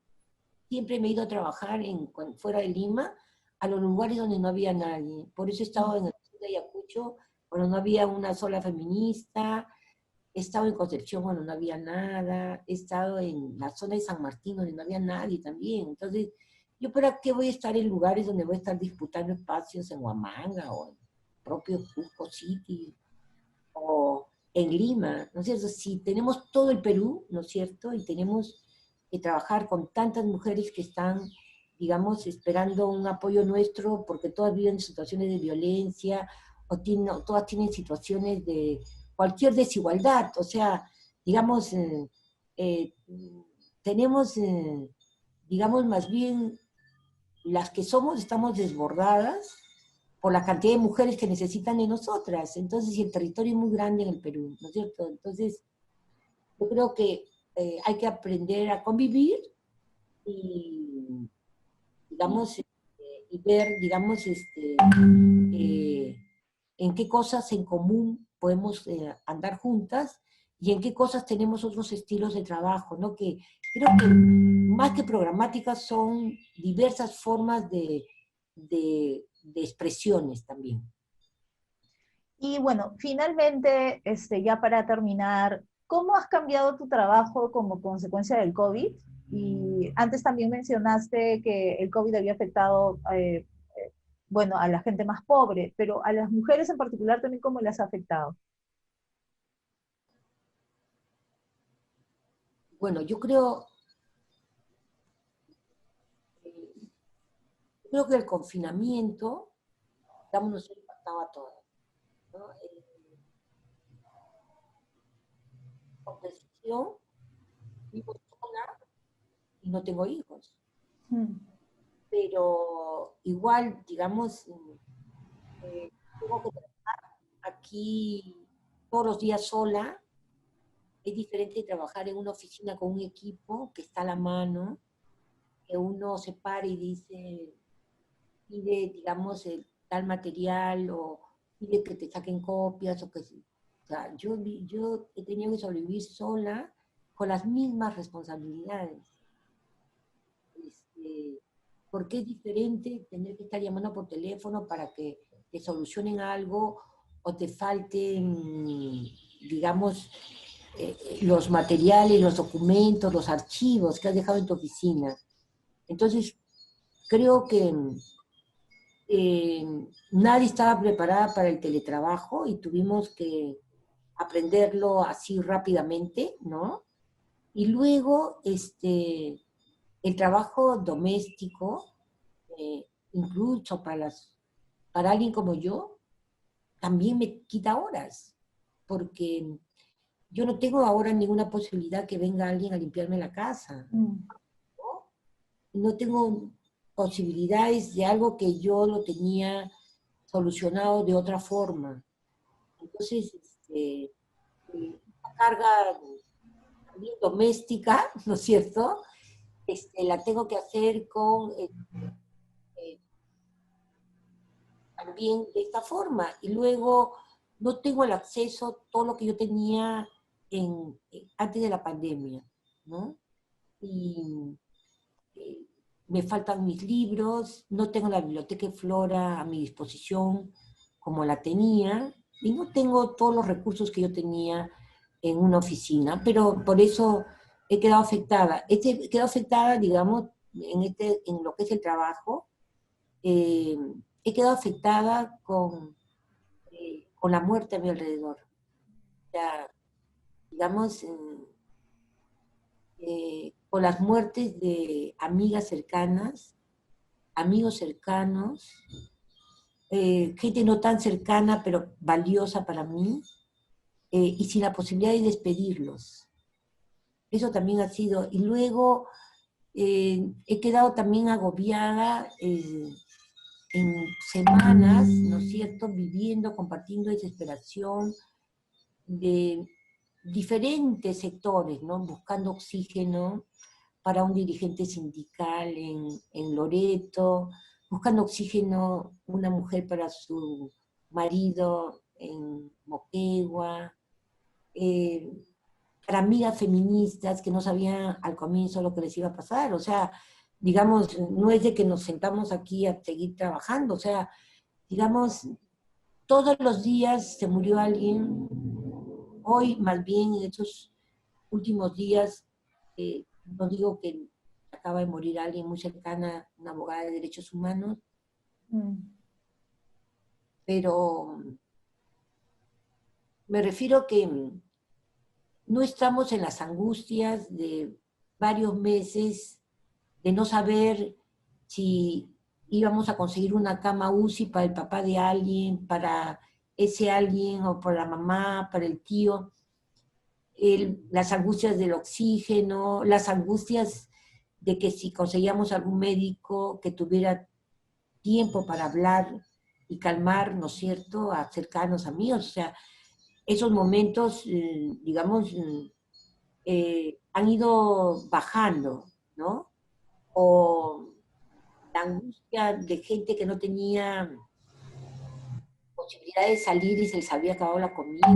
siempre me he ido a trabajar fuera de Lima, a los lugares donde no había nadie. Por eso he estado en el sur de Ayacucho, cuando no había una sola feminista, he estado en Concepción cuando no había nada, he estado en la zona de San Martín donde no había nadie también. Entonces, ¿yo para qué voy a estar en lugares donde voy a estar disputando espacios en Huamanga o en propio Cusco City o en Lima? ¿No es cierto? Si tenemos todo el Perú, ¿no es cierto? Y tenemos que trabajar con tantas mujeres que están, digamos, esperando un apoyo nuestro porque todas viven situaciones de violencia o todas tienen situaciones de cualquier desigualdad. O sea, digamos, eh, tenemos, digamos, más bien las que somos estamos desbordadas por la cantidad de mujeres que necesitan de nosotras. Entonces, y el territorio es muy grande en el Perú, ¿no es cierto? Entonces, yo creo que hay que aprender a convivir y, digamos, y ver, digamos, en qué cosas en común podemos andar juntas y en qué cosas tenemos otros estilos de trabajo, ¿no? Que creo que más que programáticas son diversas formas de expresiones también. Y bueno, finalmente, ya para terminar, ¿cómo has cambiado tu trabajo como consecuencia del COVID? Y antes también mencionaste que el COVID había afectado, bueno, a la gente más pobre, pero a las mujeres en particular también, ¿cómo las ha afectado? Bueno, yo creo que el confinamiento, digamos, nos ha impactado a todas, ¿no? Por decisión, vivo sola y no tengo hijos, Mm. pero igual, digamos, tengo que trabajar aquí todos los días sola. Es diferente trabajar en una oficina con un equipo que está a la mano, que uno se para y dice, pide, digamos, tal material o pide que te saquen copias o sea, yo he tenido que sobrevivir sola con las mismas responsabilidades. Este, porque es diferente tener que estar llamando por teléfono para que te solucionen algo o te falten, digamos, los materiales, los documentos, los archivos que has dejado en tu oficina. Entonces, creo que nadie estaba preparada para el teletrabajo y tuvimos que aprenderlo así rápidamente, ¿no? Y luego, el trabajo doméstico, incluso para alguien como yo, también me quita horas, porque yo no tengo ahora ninguna posibilidad que venga alguien a limpiarme la casa, Mm. ¿no? No tengo posibilidades de algo que yo lo tenía solucionado de otra forma. Entonces, la carga también doméstica, ¿no es cierto? La tengo que hacer con eh, también de esta forma. Y luego no tengo el acceso a todo lo que yo tenía antes de la pandemia, ¿no? Y eh, me faltan mis libros, no tengo la biblioteca de Flora a mi disposición como la tenía, y no tengo todos los recursos que yo tenía en una oficina, pero por eso he quedado afectada. He quedado afectada, digamos, en lo que es el trabajo, eh, he quedado afectada con la muerte a mi alrededor. O sea, digamos, con las muertes de amigas cercanas, amigos cercanos, gente no tan cercana, pero valiosa para mí, y sin la posibilidad de despedirlos. Eso también ha sido. Y luego he quedado también agobiada en semanas, ¿no es cierto?, viviendo, compartiendo desesperación de diferentes sectores, ¿no?, buscando oxígeno para un dirigente sindical en Loreto, buscando oxígeno una mujer para su marido en Moquegua, eh, para amigas feministas que no sabían al comienzo lo que les iba a pasar. O sea, digamos, no es de que nos sentamos aquí a seguir trabajando, o sea, digamos, todos los días se murió alguien. Hoy, más bien, en estos últimos días, no digo que acaba de morir alguien muy cercana, una abogada de derechos humanos, pero me refiero que no estamos en las angustias de varios meses de no saber si íbamos a conseguir una cama UCI para el papá de alguien, para ese alguien, o para la mamá, para el tío. Las angustias del oxígeno, las angustias de que si conseguíamos algún médico que tuviera tiempo para hablar y calmar, ¿no es cierto?, a cercanos amigos. O sea, esos momentos, digamos, han ido bajando, ¿no? O la angustia de gente que no tenía posibilidad de salir y se les había acabado la comida.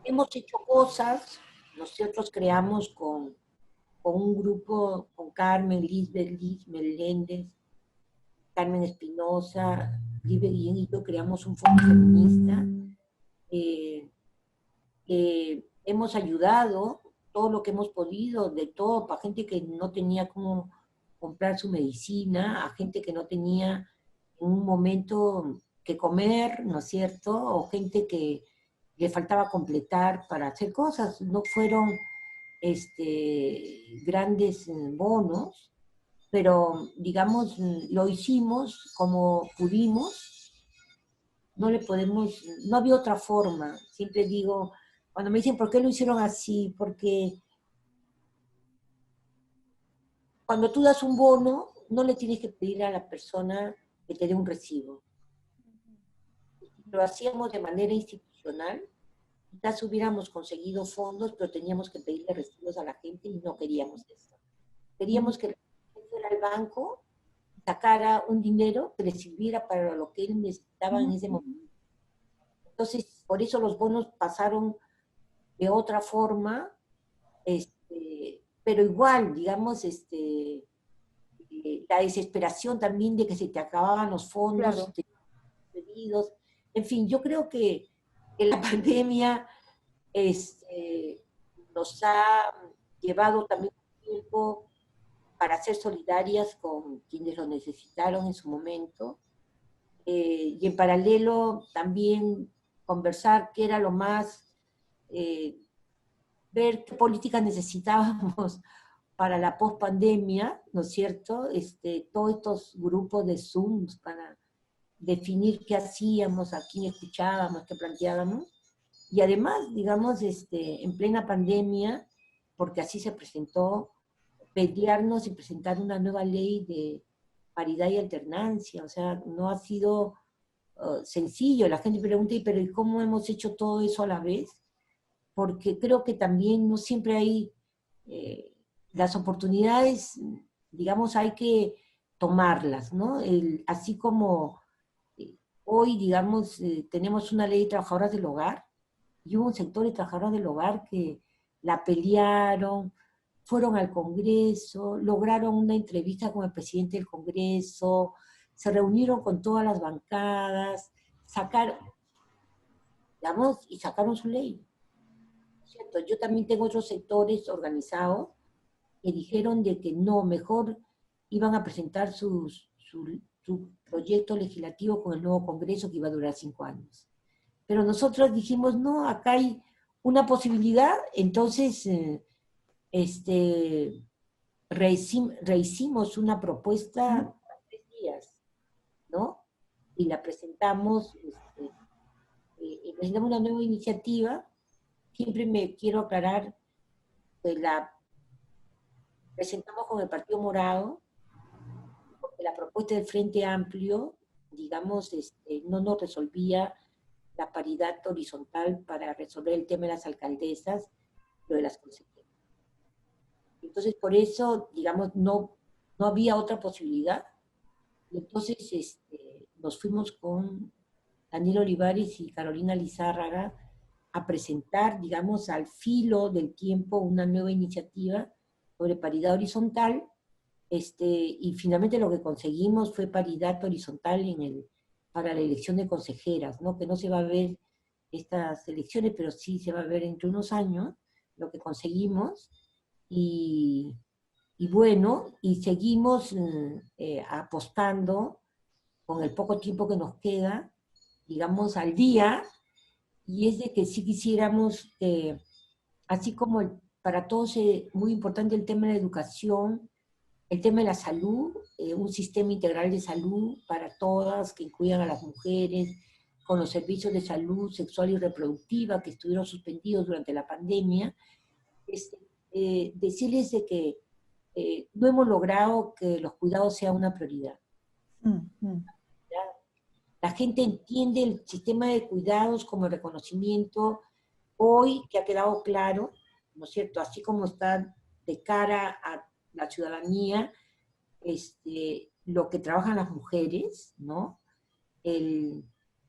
Hemos hecho cosas, nosotros creamos con un grupo, con Carmen, Lisbeth, Liz Meléndez, Carmen Espinosa, Lisbeth Guillén y yo creamos un fondo feminista. Hemos ayudado todo lo que hemos podido, de todo, para gente que no tenía cómo comprar su medicina, a gente que no tenía en un momento que comer, ¿no es cierto? O gente que le faltaba completar para hacer cosas. No fueron grandes bonos, pero digamos, lo hicimos como pudimos. No le podemos, no había otra forma. Siempre digo, cuando me dicen, ¿por qué lo hicieron así? Porque cuando tú das un bono, no le tienes que pedir a la persona que te dé un recibo. Lo hacíamos de manera institucional, quizás hubiéramos conseguido fondos, pero teníamos que pedirle recibos a la gente y no queríamos eso. Queríamos que la gente fuera al banco, sacara un dinero que le sirviera para lo que él necesitaba en ese momento. Entonces, por eso los bonos pasaron de otra forma, pero igual, digamos, la desesperación también de que se te acababan los fondos, Claro. pedidos. En fin, yo creo que la pandemia nos ha llevado también un tiempo para ser solidarias con quienes lo necesitaron en su momento, y en paralelo también conversar qué era lo más, ver qué políticas necesitábamos para la pospandemia, ¿no es cierto? Todos estos grupos de Zooms para definir qué hacíamos, a quién escuchábamos, qué planteábamos. Y además, digamos, en plena pandemia, porque así se presentó, pelearnos y presentar una nueva ley de paridad y alternancia. O sea, no ha sido sencillo. La gente pregunta, pero ¿y cómo hemos hecho todo eso a la vez? Porque creo que también no siempre hay las oportunidades, digamos, hay que tomarlas, ¿no? Así como hoy, digamos, tenemos una ley de trabajadoras del hogar, y hubo un sector de trabajadoras del hogar que la pelearon, fueron al Congreso, lograron una entrevista con el presidente del Congreso, se reunieron con todas las bancadas, sacaron, digamos, y sacaron su ley. ¿Cierto? Yo también tengo otros sectores organizados que dijeron de que no, mejor iban a presentar su proyecto legislativo con el nuevo Congreso que iba a durar 5 años. pero nosotros dijimos, no, acá hay una posibilidad, entonces rehicimos una propuesta Ujú. en 3 días, ¿no? Y la presentamos, presentamos una nueva iniciativa. Siempre me quiero aclarar que la presentamos con el Partido Morado, porque la propuesta del Frente Amplio, digamos, no nos resolvía la paridad horizontal para resolver el tema de las alcaldesas, lo de las consejeras. Entonces, por eso, digamos, no había otra posibilidad. Y entonces nos fuimos con Daniel Olivares y Carolina Lizárraga a presentar, digamos, al filo del tiempo una nueva iniciativa sobre paridad horizontal, y finalmente lo que conseguimos fue paridad horizontal para la elección de consejeras, ¿no? Que no se va a ver estas elecciones, pero sí se va a ver entre unos años lo que conseguimos. Y, y bueno, y seguimos apostando con el poco tiempo que nos queda, digamos, al día, y es de que sí quisiéramos, así como para todos es muy importante el tema de la educación, el tema de la salud, un sistema integral de salud para todas, que incluyan a las mujeres, con los servicios de salud sexual y reproductiva que estuvieron suspendidos durante la pandemia, es, decirles de que no hemos logrado que los cuidados sean una prioridad. Mm, mm. La gente entiende el sistema de cuidados como reconocimiento hoy que ha quedado claro, ¿no es cierto? Así como está de cara a la ciudadanía, lo que trabajan las mujeres, ¿no? El,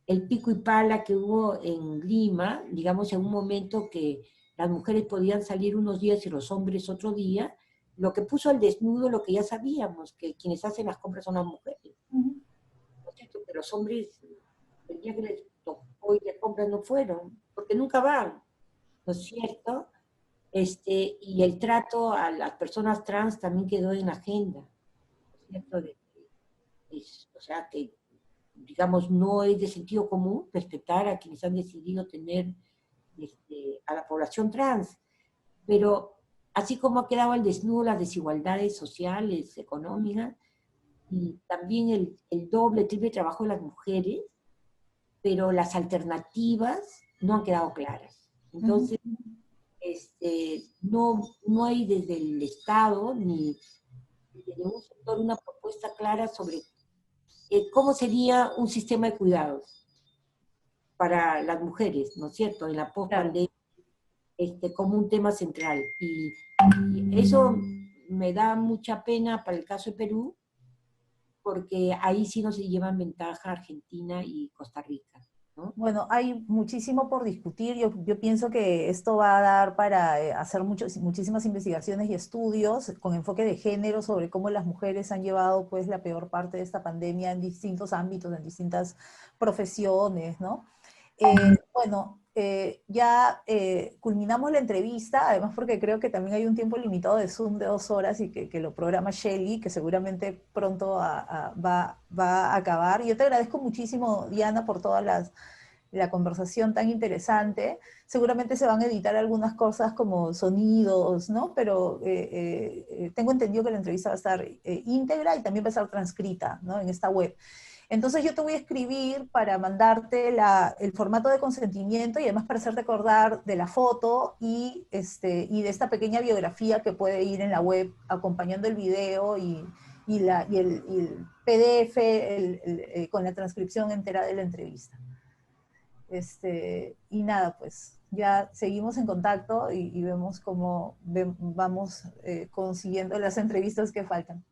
el pico y pala que hubo en Lima, digamos, en un momento que las mujeres podían salir unos días y los hombres otro día, lo que puso al desnudo lo que ya sabíamos, que quienes hacen las compras son las mujeres. Ujú. ¿No es cierto? Que los hombres, el día que les tocó ir de compras no fueron, porque nunca van, ¿no es cierto? Y el trato a las personas trans también quedó en la agenda, ¿no es cierto? O sea, que digamos, no es de sentido común respetar a quienes han decidido tener a la población trans, pero así como ha quedado al desnudo las desigualdades sociales, económicas, y también el doble, triple trabajo de las mujeres, pero las alternativas no han quedado claras. Ujú. Entonces, no hay desde el Estado ni desde ningún sector una propuesta clara sobre cómo sería un sistema de cuidados para las mujeres, ¿no es cierto?, en la Claro. pospandemia, como un tema central. Y eso me da mucha pena para el caso de Perú, porque ahí sí no se llevan ventaja Argentina y Costa Rica, ¿no? Bueno, hay muchísimo por discutir. Yo pienso que esto va a dar para hacer muchísimas investigaciones y estudios con enfoque de género sobre cómo las mujeres han llevado pues la peor parte de esta pandemia en distintos ámbitos, en distintas profesiones, ¿no? Bueno, ya culminamos la entrevista, además porque creo que también hay un tiempo limitado de Zoom de 2 horas y que lo programa Shelly, que seguramente pronto va a acabar. Yo te agradezco muchísimo, Diana, por todas la conversación tan interesante. Seguramente se van a editar algunas cosas como sonidos, ¿no? Pero tengo entendido que la entrevista va a estar íntegra y también va a estar transcrita, ¿no? En esta web. Entonces yo te voy a escribir para mandarte el formato de consentimiento y además para hacerte acordar de la foto y de esta pequeña biografía que puede ir en la web acompañando el video y el PDF con la transcripción entera de la entrevista. Y nada, pues ya seguimos en contacto y vemos cómo vamos consiguiendo las entrevistas que faltan.